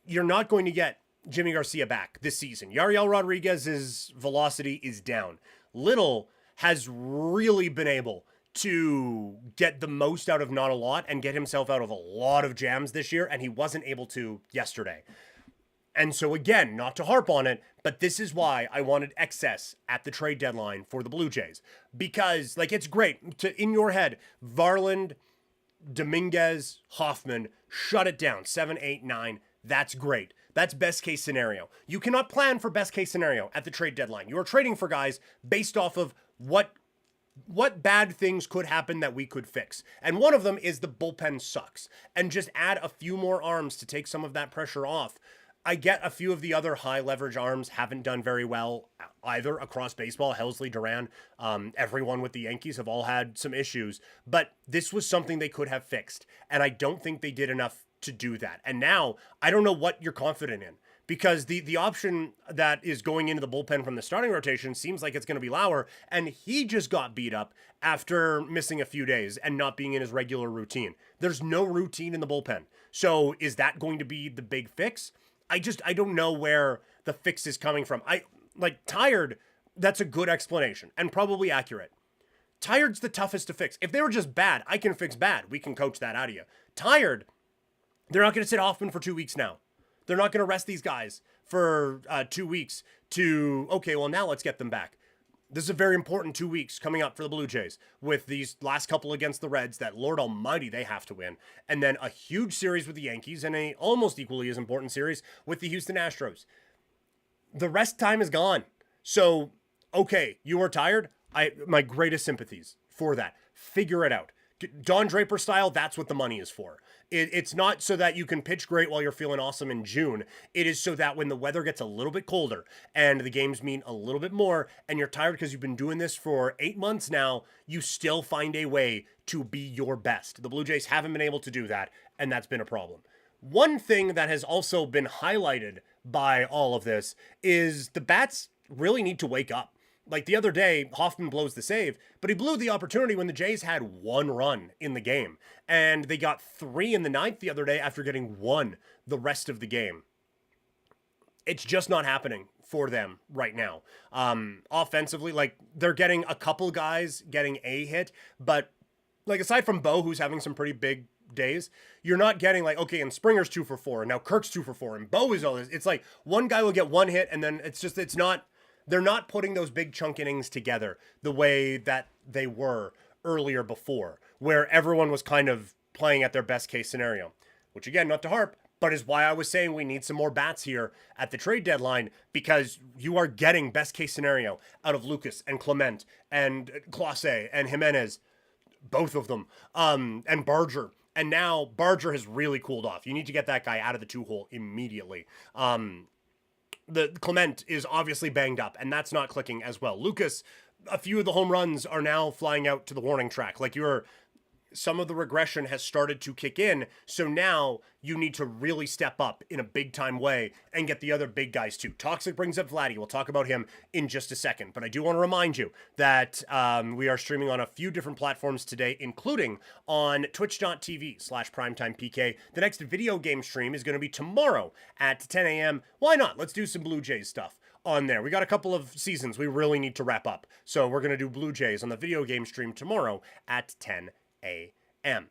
B: You're not going to get Jimmy Garcia back this season. Yariel Rodriguez's velocity is down. Little has really been able to get the most out of not a lot and get himself out of a lot of jams this year, and he wasn't able to yesterday. And so again, not to harp on it, but this is why I wanted excess at the trade deadline for the Blue Jays. Because, like, it's great to, in your head, Varland, Dominguez, Hoffman, shut it down, 7, 8, 9, that's great. That's best case scenario. You cannot plan for best case scenario at the trade deadline. You are trading for guys based off of what bad things could happen that we could fix. And one of them is the bullpen sucks. And just add a few more arms to take some of that pressure off. I get a few of the other high leverage arms haven't done very well either across baseball. Helsley, Duran, everyone with the Yankees have all had some issues. But this was something they could have fixed. And I don't think they did enough to do that. And now I don't know what you're confident in. Because the option that is going into the bullpen from the starting rotation seems like it's going to be Lauer, and he just got beat up after missing a few days and not being in his regular routine. There's no routine in the bullpen. So is that going to be the big fix? I don't know where the fix is coming from. Tired, that's a good explanation and probably accurate. Tired's the toughest to fix. If they were just bad, I can fix bad. We can coach that out of you. Tired, they're not going to sit Hoffman for 2 weeks now. They're not going to rest these guys for 2 weeks to, okay, well, now let's get them back. This is a very important 2 weeks coming up for the Blue Jays with these last couple against the Reds that, Lord Almighty, they have to win. And then a huge series with the Yankees and a almost equally as important series with the Houston Astros. The rest time is gone. So, okay, you are tired. My greatest sympathies for that. Figure it out. Don Draper style, that's what the money is for. It's not so that you can pitch great while you're feeling awesome in June. It is so that when the weather gets a little bit colder and the games mean a little bit more and you're tired because you've been doing this for 8 months now, you still find a way to be your best. The Blue Jays haven't been able to do that, and that's been a problem. One thing that has also been highlighted by all of this is the bats really need to wake up. Like the other day, Hoffman blows the save, but he blew the opportunity when the Jays had 1 run in the game. And they got 3 in the 9th the other day after getting 1 the rest of the game. It's just not happening for them right now. Offensively, like they're getting a couple guys getting a hit, but like aside from Bo, who's having some pretty big days, you're not getting like, okay, and Springer's 2 for 4, and now Kirk's 2 for 4, and Bo is all this. It's like one guy will get 1 hit, and then it's not. They're not putting those big chunk innings together the way that they were earlier before, where everyone was kind of playing at their best case scenario, which again, not to harp, but is why I was saying we need some more bats here at the trade deadline, because you are getting best case scenario out of Lucas and Clement and Clase and Jimenez, both of them, and Barger. And now Barger has really cooled off. You need to get that guy out of the 2-hole immediately. The Clement is obviously banged up, and that's not clicking as well. Lucas, a few of the home runs are now flying out to the warning track. Like, some of the regression has started to kick in, so now you need to really step up in a big-time way and get the other big guys too. Toxic brings up Vladdy. We'll talk about him in just a second, but I do want to remind you that we are streaming on a few different platforms today, including on twitch.tv/primetimepk. The next video game stream is going to be tomorrow at 10 a.m. Why not? Let's do some Blue Jays stuff on there. We got a couple of seasons we really need to wrap up, so we're going to do Blue Jays on the video game stream tomorrow at 10 a.m.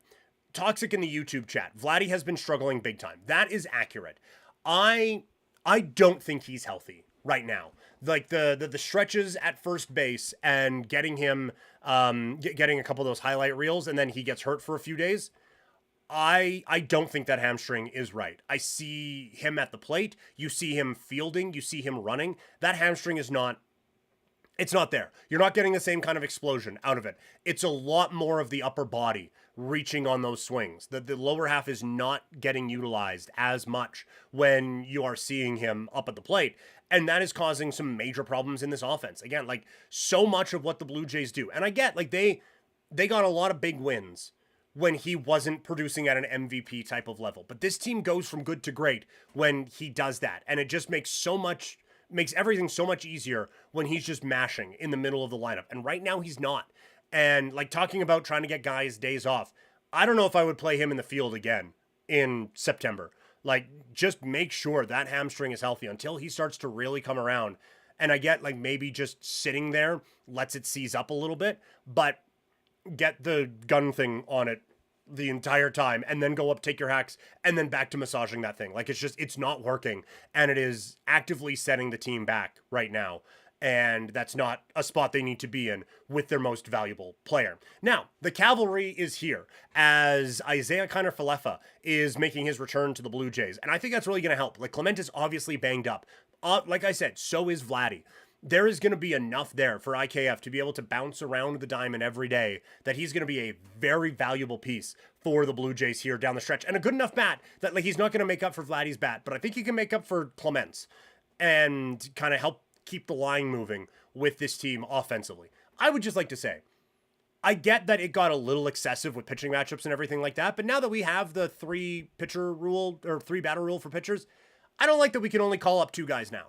B: Toxic in the YouTube chat. Vladdy has been struggling big time. That is accurate. I don't think he's healthy right now. Like the stretches at first base and getting him getting a couple of those highlight reels, and then he gets hurt for a few days. I don't think that hamstring is right. I see him at the plate. You see him fielding. You see him running. That hamstring is not. It's not there. You're not getting the same kind of explosion out of it. It's a lot more of the upper body reaching on those swings. The lower half is not getting utilized as much when you are seeing him up at the plate. And that is causing some major problems in this offense. Again, like, so much of what the Blue Jays do. And I get, like, they got a lot of big wins when he wasn't producing at an MVP type of level. But this team goes from good to great when he does that. And it just makes everything so much easier when he's just mashing in the middle of the lineup. And right now he's not. And like, talking about trying to get guys days off, I don't know if I would play him in the field again in September. Like, just make sure that hamstring is healthy until he starts to really come around. And I get, like, maybe just sitting there lets it seize up a little bit, but get the gun thing on it the entire time, and then go up, take your hacks, and then back to massaging that thing. Like, it's not working, and it is actively setting the team back right now. And that's not a spot they need to be in with their most valuable player. Now, the cavalry is here as Isaiah Kiner-Falefa is making his return to the Blue Jays. And I think that's really going to help. Like, Clement is obviously banged up. Like I said, so is Vladdy. There is going to be enough there for IKF to be able to bounce around the diamond every day that he's going to be a very valuable piece for the Blue Jays here down the stretch. And a good enough bat that, like, he's not going to make up for Vladdy's bat, but I think he can make up for Clement's and kind of help keep the line moving with this team offensively. I would just like to say, I get that it got a little excessive with pitching matchups and everything like that, but now that we have the 3-pitcher rule or 3-batter rule for pitchers, I don't like that we can only call up 2 guys now.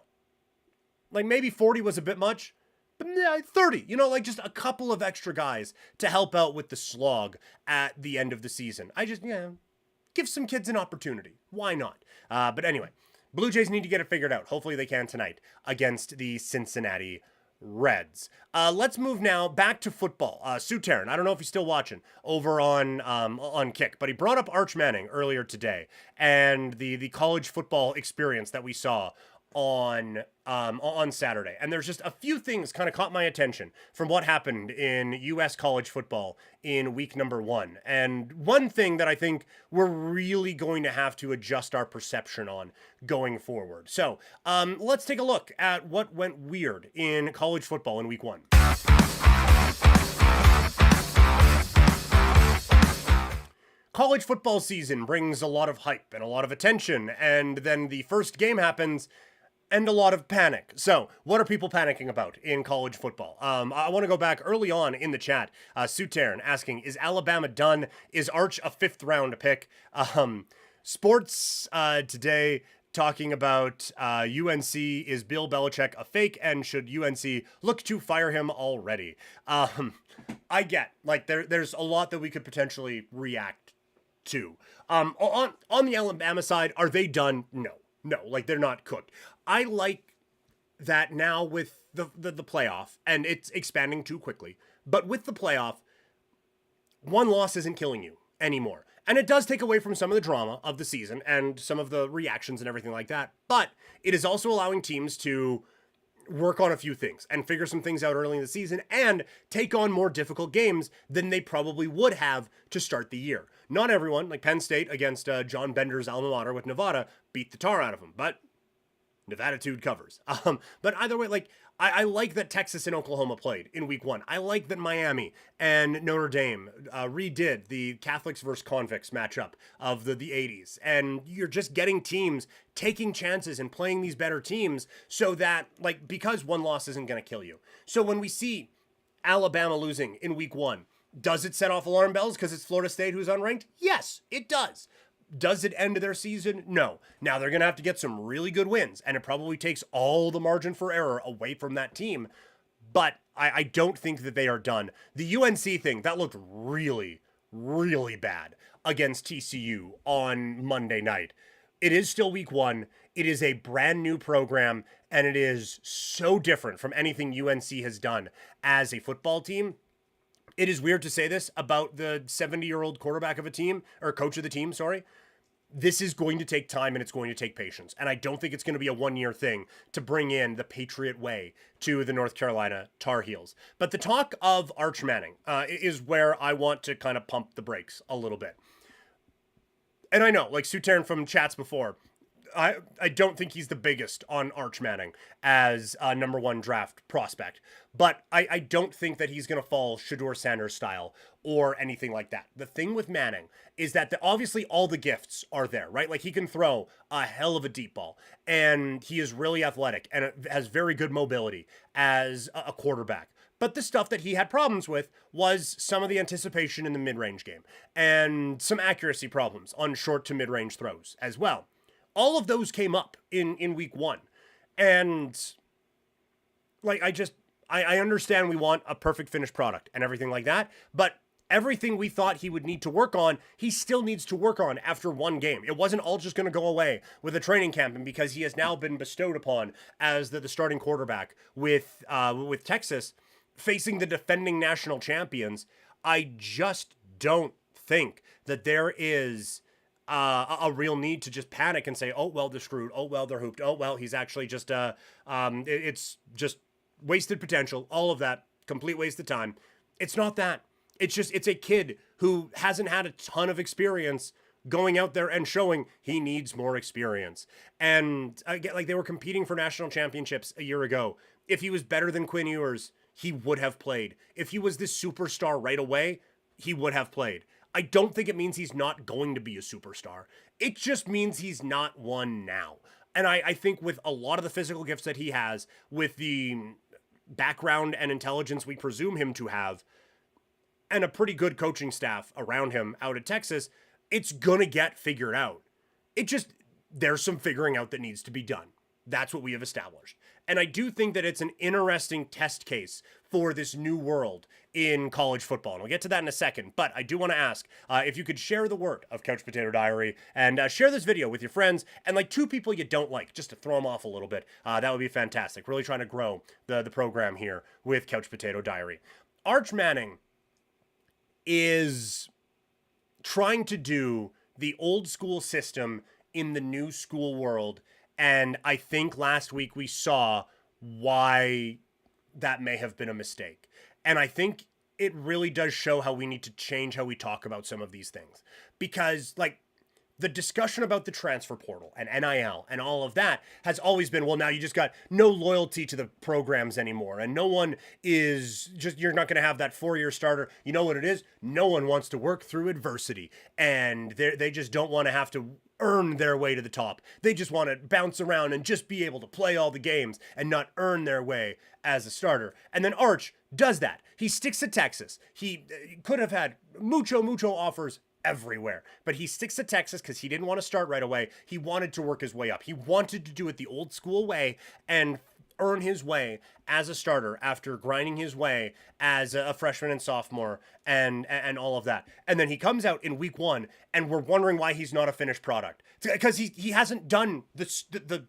B: Like, maybe 40 was a bit much, but 30, like, just a couple of extra guys to help out with the slog at the end of the season. I just, give some kids an opportunity. Why not? But anyway, Blue Jays need to get it figured out. Hopefully they can tonight against the Cincinnati Reds. Let's move now back to football. Suterin, I don't know if he's still watching over on Kick, but he brought up Arch Manning earlier today and the college football experience that we saw on Saturday. And there's just a few things kind of caught my attention from what happened in U.S. college football in week number 1. And one thing that I think we're really going to have to adjust our perception on going forward. So let's take a look at what went weird in college football in week 1. College football season brings a lot of hype and a lot of attention, and then the first game happens and a lot of panic. So, what are people panicking about in college football? I want to go back early on in the chat. Suterin asking, is Alabama done? Is Arch a 5th round pick? Sports today talking about UNC, is Bill Belichick a fake, and should UNC look to fire him already? I get, like, there's a lot that we could potentially react to. On the Alabama side, are they done? No, like, they're not cooked. I like that now with the playoff, and it's expanding too quickly, but with the playoff, one loss isn't killing you anymore. And it does take away from some of the drama of the season and some of the reactions and everything like that, but it is also allowing teams to work on a few things and figure some things out early in the season and take on more difficult games than they probably would have to start the year. Not everyone, like Penn State against John Bender's alma mater with Nevada, beat the tar out of them, but Nevada-tude covers. But either way, like, I like that Texas and Oklahoma played in week 1. I like that Miami and Notre Dame redid the Catholics versus convicts matchup of the 80s. And you're just getting teams taking chances and playing these better teams so that, like, because one loss isn't going to kill you. So when we see Alabama losing in week 1, does it set off alarm bells because it's Florida State who's unranked? Yes, it does. Does it end their season? No. Now they're going to have to get some really good wins, and it probably takes all the margin for error away from that team. But I don't think that they are done. The UNC thing, that looked really, really bad against TCU on Monday night. It is still week 1. It is a brand new program, and it is so different from anything UNC has done as a football team. It is weird to say this about the 70-year-old quarterback of a team, or coach of the team, sorry. This is going to take time and it's going to take patience. And I don't think it's going to be a one-year thing to bring in the Patriot way to the North Carolina Tar Heels. But the talk of Arch Manning is where I want to kind of pump the brakes a little bit. And I know, like Suterin from chats before, I don't think he's the biggest on Arch Manning as a number 1 draft prospect, but I don't think that he's going to fall Shedeur Sanders style or anything like that. The thing with Manning is that obviously all the gifts are there, right? Like he can throw a hell of a deep ball and he is really athletic and has very good mobility as a quarterback. But the stuff that he had problems with was some of the anticipation in the mid-range game and some accuracy problems on short to mid-range throws as well. All of those came up in week 1. And like, I understand we want a perfect finished product and everything like that, but everything we thought he would need to work on, he still needs to work on after one game. It wasn't all just going to go away with a training camp, and because he has now been bestowed upon as the starting quarterback with Texas, facing the defending national champions. I just don't think that there is a real need to just panic and say, oh, well, they're screwed. Oh, well, they're hooped. Oh, well, he's actually just, it's just wasted potential. All of that, complete waste of time. It's not that. It's a kid who hasn't had a ton of experience going out there and showing he needs more experience. And again, like they were competing for national championships a year ago. If he was better than Quinn Ewers, he would have played. If he was this superstar right away, he would have played. I don't think it means he's not going to be a superstar. It just means he's not one now. And I think with a lot of the physical gifts that he has, with the background and intelligence we presume him to have, and a pretty good coaching staff around him out at Texas, it's gonna get figured out. There's some figuring out that needs to be done. That's what we have established. And I do think that it's an interesting test case for this new world in college football. And we'll get to that in a second. But I do want to ask if you could share the word of Couch Potato Diary and share this video with your friends and like 2 people you don't like, just to throw them off a little bit. That would be fantastic. Really trying to grow the program here with Couch Potato Diary. Arch Manning is trying to do the old school system in the new school world. And I think last week we saw why that may have been a mistake. And I think it really does show how we need to change how we talk about some of these things. Because, like, the discussion about the transfer portal and NIL and all of that has always been, well, now you just got no loyalty to the programs anymore. And no one is just, you're not going to have that 4-year starter. You know what it is? No one wants to work through adversity. And they just don't want to have to earn their way to the top. They just want to bounce around and just be able to play all the games and not earn their way as a starter. And then Arch does that. He sticks to Texas. He could have had mucho offers everywhere, but he sticks to Texas because he didn't want to start right away. He wanted to work his way up. He wanted to do it the old school way and earn his way as a starter after grinding his way as a freshman and sophomore and all of that. And then he comes out in week 1 and we're wondering why he's not a finished product, because he hasn't done the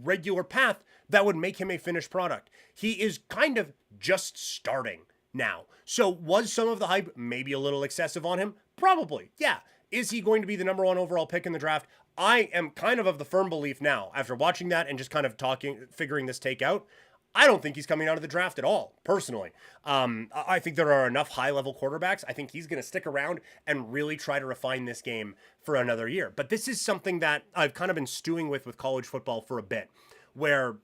B: regular path that would make him a finished product. He is kind of just starting now. So was some of the hype maybe a little excessive on him? Probably, yeah. Is he going to be the number 1 overall pick in the draft? I am kind of the firm belief now, after watching that and just kind of figuring this take out, I don't think he's coming out of the draft at all, personally. I think there are enough high-level quarterbacks. I think he's going to stick around and really try to refine this game for another year. But this is something that I've kind of been stewing with college football for a bit, where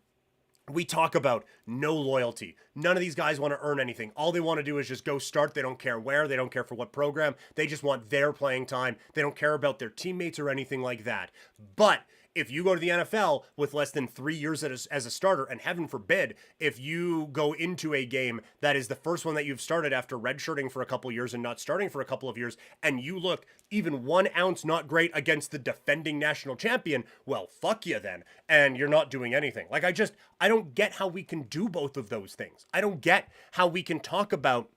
B: we talk about no loyalty. None of these guys want to earn anything. All they want to do is just go start. They don't care where. They don't care for what program. They just want their playing time. They don't care about their teammates or anything like that. But if you go to the NFL with less than 3 years as a starter, and heaven forbid, if you go into a game that is the first one that you've started after redshirting for a couple years and not starting for a couple of years, and you look even 1 ounce not great against the defending national champion, well, fuck you then. And you're not doing anything. Like, I don't get how we can do both of those things. I don't get how we can talk about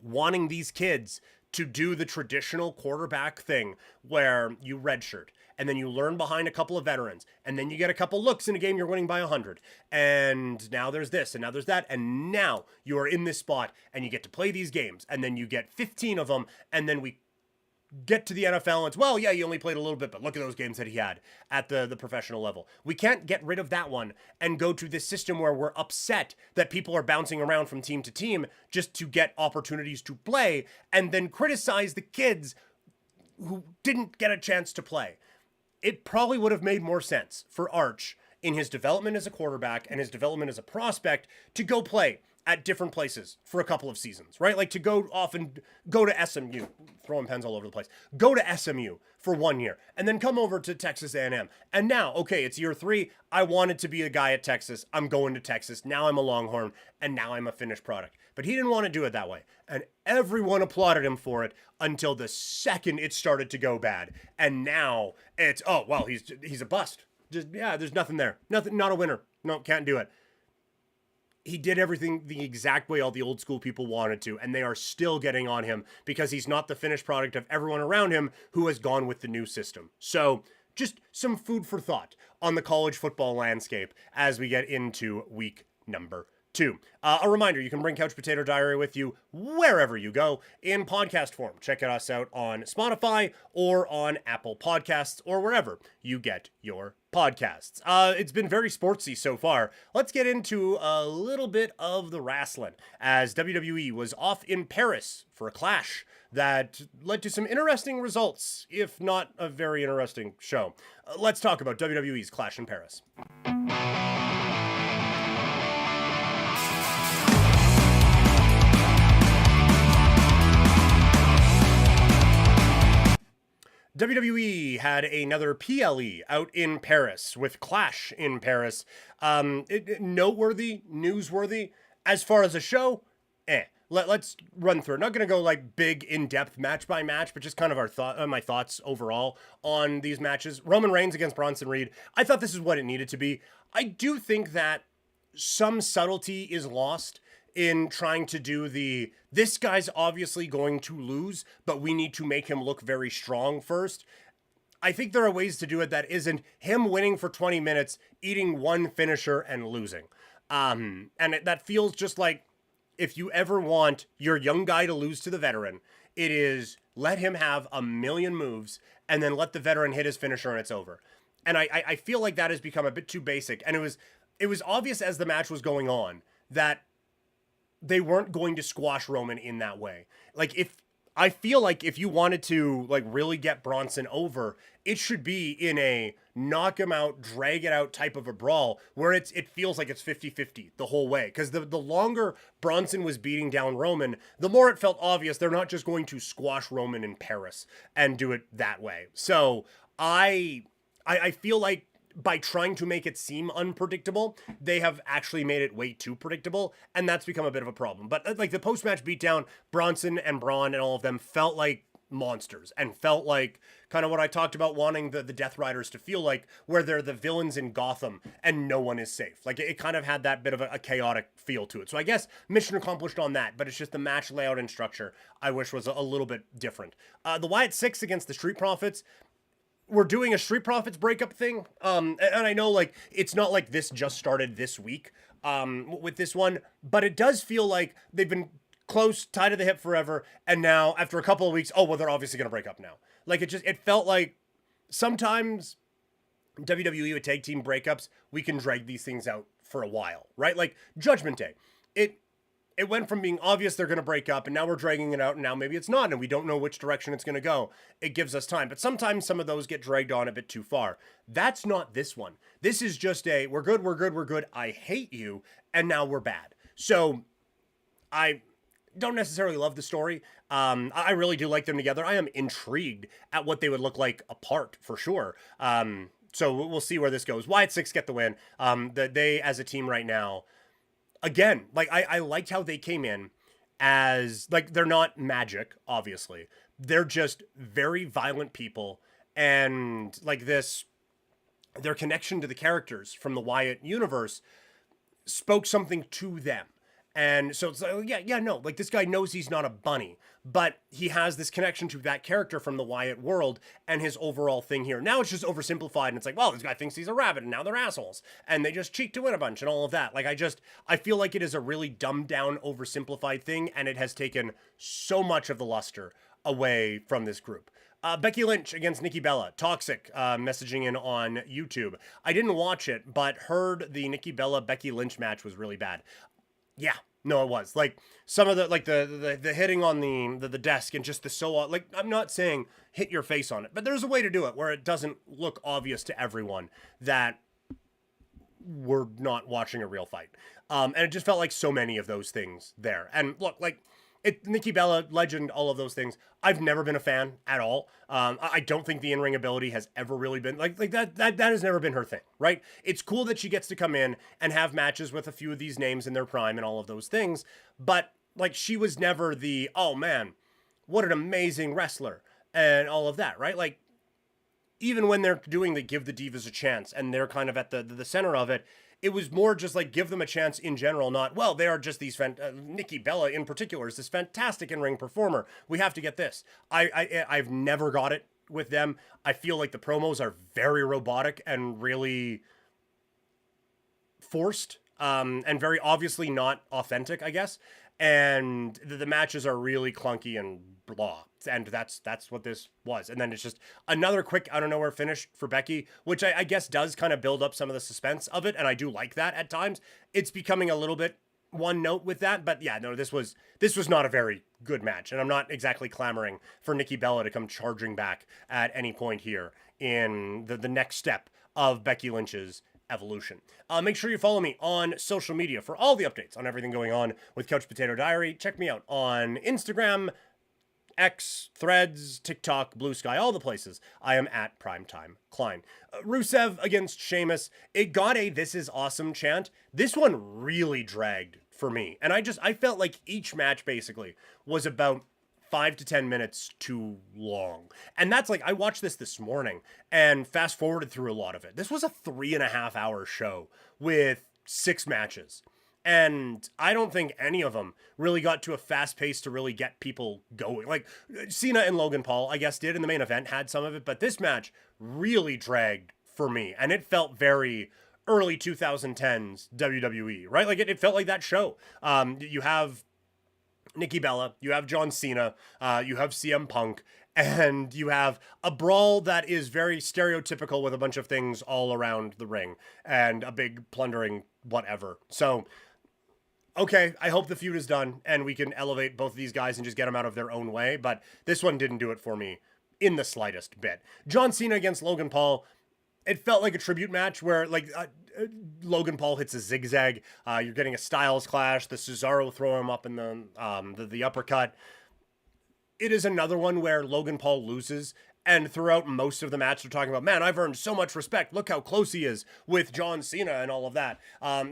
B: wanting these kids to do the traditional quarterback thing where you redshirt and then you learn behind a couple of veterans and then you get a couple looks in a game you're winning by 100. And now there's this and now there's that. And now you are in this spot and you get to play these games and then you get 15 of them. And then we get to the NFL and it's, well, yeah, you only played a little bit, but look at those games that he had at the professional level. We can't get rid of that one and go to this system where we're upset that people are bouncing around from team to team just to get opportunities to play and then criticize the kids who didn't get a chance to play. It probably would have made more sense for Arch in his development as a quarterback and his development as a prospect to go play at different places for a couple of seasons, right? Like to go off and go to SMU, throwing pens all over the place. Go to SMU for 1 year and then come over to Texas A&M. And now, okay, it's year 3. I wanted to be a guy at Texas. I'm going to Texas. Now I'm a Longhorn and now I'm a finished product. But he didn't want to do it that way. And everyone applauded him for it until the second it started to go bad. And now it's, oh, well, he's a bust. Just, yeah, there's nothing there. Nothing, not a winner. No, can't do it. He did everything the exact way all the old school people wanted to, and they are still getting on him because he's not the finished product of everyone around him who has gone with the new system. So just some food for thought on the college football landscape as we get into week number 2. A reminder, you can bring Couch Potato Diary with you wherever you go in podcast form. Check us out on Spotify or on Apple Podcasts or wherever you get your podcasts. It's been very sportsy so far. Let's get into a little bit of the wrestling as WWE was off in Paris for a clash that led to some interesting results, if not a very interesting show. Let's talk about WWE's Clash in Paris. WWE had another PLE out in Paris with Clash in Paris. Noteworthy, newsworthy. As far as a show, Let's run through it. Not going to go like big in-depth match by match, but just kind of my thoughts overall on these matches. Roman Reigns against Bronson Reed. I thought this is what it needed to be. I do think that some subtlety is lost in trying to do this guy's obviously going to lose, but we need to make him look very strong first. I think there are ways to do it that isn't him winning for 20 minutes, eating one finisher and losing. That feels just like if you ever want your young guy to lose to the veteran, it is let him have a million moves and then let the veteran hit his finisher and it's over. And I feel like that has become a bit too basic. And it was obvious as the match was going on that they weren't going to squash Roman in that way. I feel like if you wanted to like really get Bronson over, it should be in a knock him out, drag it out type of a brawl where it feels like it's 50-50 the whole way. Because the longer Bronson was beating down Roman, the more it felt obvious they're not just going to squash Roman in Paris and do it that way. So I feel like by trying to make it seem unpredictable, they have actually made it way too predictable, and that's become a bit of a problem. But like the post-match beatdown, Bronson and Braun and all of them felt like monsters and felt like kind of what I talked about wanting the Death Riders to feel like, where they're the villains in Gotham and no one is safe. Like it kind of had that bit of a chaotic feel to it. So I guess mission accomplished on that, but it's just the match layout and structure I wish was a little bit different. The Wyatt Six against the Street Profits. We're doing a Street Profits breakup thing. And I know like it's not like this just started this week with this one, but it does feel like they've been close, tied to the hip forever, and now after a couple of weeks, oh well, they're obviously gonna break up now. Like it felt like sometimes WWE with tag team breakups, we can drag these things out for a while, right? Like Judgment Day, it went from being obvious they're going to break up, and now we're dragging it out, and now maybe it's not, and we don't know which direction it's going to go. It gives us time. But sometimes some of those get dragged on a bit too far. That's not this one. This is just a, we're good, we're good, we're good, I hate you, and now we're bad. So I don't necessarily love the story. I really do like them together. I am intrigued at what they would look like apart, for sure. So we'll see where this goes. Wyatt Six get the win. They, as a team right now, again, like I liked how they came in as, like, they're not magic, obviously. They're just very violent people, and like this, their connection to the characters from the Wyatt universe spoke something to them. And so it's like, no, like this guy knows he's not a bunny, but he has this connection to that character from the Wyatt world and his overall thing here. Now it's just oversimplified, and it's like, well, this guy thinks he's a rabbit, and now they're assholes, and they just cheat to win a bunch and all of that. Like, I feel like it is a really dumbed down, oversimplified thing, and it has taken so much of the luster away from this group. Becky Lynch against Nikki Bella. Toxic messaging in on YouTube. I didn't watch it, but heard the Nikki Bella Becky Lynch match was really bad. Yeah, no, it was. Like, some of the, like, the hitting on the desk, and just the like, I'm not saying hit your face on it, but there's a way to do it where it doesn't look obvious to everyone that we're not watching a real fight. And it just felt like so many of those things there. And look, like, Nikki Bella, legend, all of those things. I've never been a fan at all. I don't think the in-ring ability has ever really been like that has never been her thing, right? It's cool that she gets to come in and have matches with a few of these names in their prime and all of those things, but like, she was never the, oh man, what an amazing wrestler and all of that, right? Like, even when they're doing the give the divas a chance and they're kind of at the center of it, it was more just like, give them a chance in general, not, well, they are just these, Nikki Bella in particular is this fantastic in-ring performer. We have to get this. I've never got it with them. I feel like the promos are very robotic and really forced, and very obviously not authentic, I guess. And the matches are really clunky and blah. And that's what this was. And then it's just another quick out of nowhere finish for Becky, which I guess does kind of build up some of the suspense of it. And I do like that at times. It's becoming a little bit one note with that. But yeah, no, this was not a very good match. And I'm not exactly clamoring for Nikki Bella to come charging back at any point here in the next step of Becky Lynch's evolution. Make sure you follow me on social media for all the updates on everything going on with Couch Potato Diary. Check me out on Instagram, X, Threads, TikTok, Blue Sky, all the places. I am at Primetime Klein. Rusev against Sheamus. It got a "this is awesome" chant. This one really dragged for me. And I felt like each match basically was about 5 to 10 minutes too long. And that's like, I watched this morning and fast forwarded through a lot of it. This was a 3.5 hour show with 6 matches. And I don't think any of them really got to a fast pace to really get people going. Like, Cena and Logan Paul, I guess, did in the main event, had some of it, but this match really dragged for me. And it felt very early 2010s WWE, right? Like, it felt like that show. You have Nikki Bella, you have John Cena, you have CM Punk, and you have a brawl that is very stereotypical with a bunch of things all around the ring and a big plundering whatever. So, okay, I hope the feud is done and we can elevate both of these guys and just get them out of their own way, but this one didn't do it for me in the slightest bit. John Cena against Logan Paul, it felt like a tribute match where, like, Logan Paul hits a zigzag. You're getting a Styles clash. The Cesaro throw him up in the uppercut. It is another one where Logan Paul loses, and throughout most of the match, they're talking about, man, I've earned so much respect. Look how close he is with John Cena and all of that.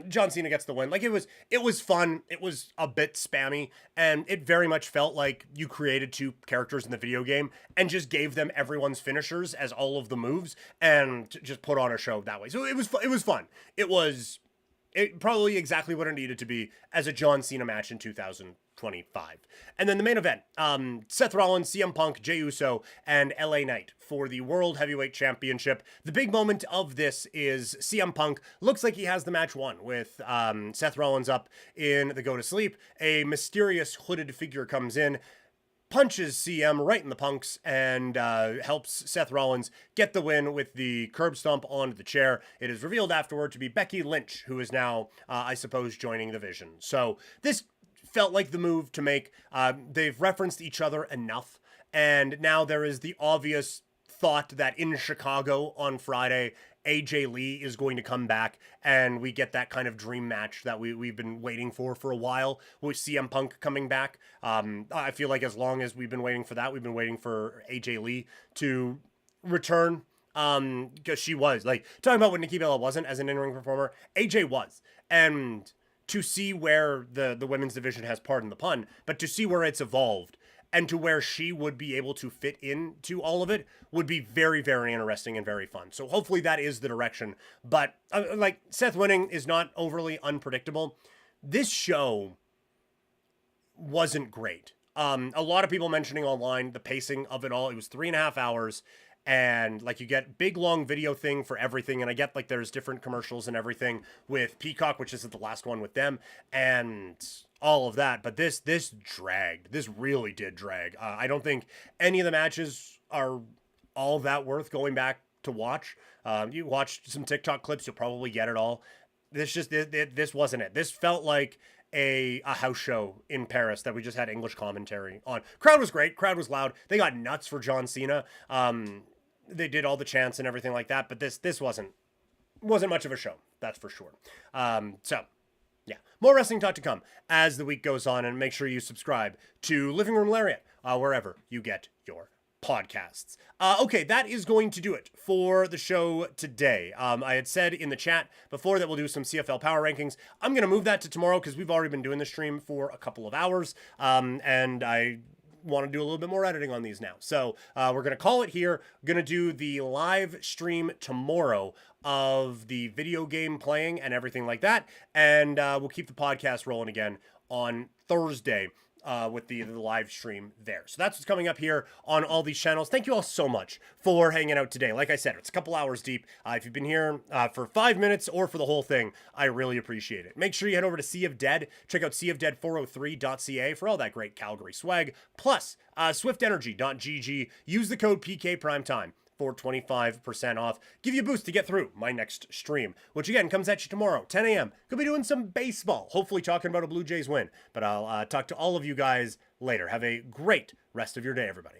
B: John Cena gets the win. Like, it was fun. It was a bit spammy, and it very much felt like you created 2 characters in the video game and just gave them everyone's finishers as all of the moves and just put on a show that way. So it was fun. It was probably exactly what it needed to be as a John Cena match in 2025. And then the main event, Seth Rollins, CM Punk, Jey Uso, and LA Knight for the World Heavyweight Championship. The big moment of this is CM Punk looks like he has the match won with Seth Rollins up in the go to sleep. A mysterious hooded figure comes in. punches CM right in the punks and helps Seth Rollins get the win with the curb stomp onto the chair. It is revealed afterward to be Becky Lynch, who is now, I suppose, joining the Vision. So this felt like the move to make. They've referenced each other enough, and now there is the obvious thought that in Chicago on Friday, AJ Lee is going to come back and we get that kind of dream match that we've been waiting for a while with CM Punk coming back. I feel like as long as we've been waiting for that, we've been waiting for AJ Lee to return. Because she was, like, talking about what Nikki Bella wasn't as an in-ring performer, AJ was. And to see where the women's division has, pardon the pun, but to see where it's evolved and to where she would be able to fit into all of it would be very, very interesting and very fun. So hopefully that is the direction. But like, Seth winning is not overly unpredictable. This show wasn't great. A lot of people mentioning online the pacing of it all. It was 3.5 hours. And like, you get big long video thing for everything. And I get like there's different commercials and everything with Peacock, which isn't the last one with them, and all of that. But this dragged. This really did drag. I don't think any of the matches are all that worth going back to watch. You watch some TikTok clips, you'll probably get it all. This wasn't it. This felt like a house show in Paris that we just had English commentary on. Crowd was great. Crowd was loud. They got nuts for John Cena. They did all the chants and everything like that, but this wasn't much of a show, that's for sure. So yeah, more wrestling talk to come as the week goes on, and make sure you subscribe to Living Room Lariat wherever you get your podcasts. Okay, that is going to do it for the show today. I had said in the chat before that we'll do some CFL power rankings. I'm going to move that to tomorrow because we've already been doing the stream for a couple of hours, and I want to do a little bit more editing on these now. So we're going to call it here. We're going to do the live stream tomorrow of the video game playing and everything like that, and we'll keep the podcast rolling again on Thursday with the live stream there. So that's what's coming up here on all these channels. Thank you all so much for hanging out today. Like I said, it's a couple hours deep. If you've been here for 5 minutes or for the whole thing, I really appreciate it. Make sure you head over to Sea of Dead. Check out seaofdead403.ca for all that great Calgary swag. Plus, swiftenergy.gg. Use the code PKPrimetime for 25% off. Give you a boost to get through my next stream, which again comes at you tomorrow, 10 a.m. Could be doing some baseball, hopefully talking about a Blue Jays win. But I'll talk to all of you guys later. Have a great rest of your day, everybody.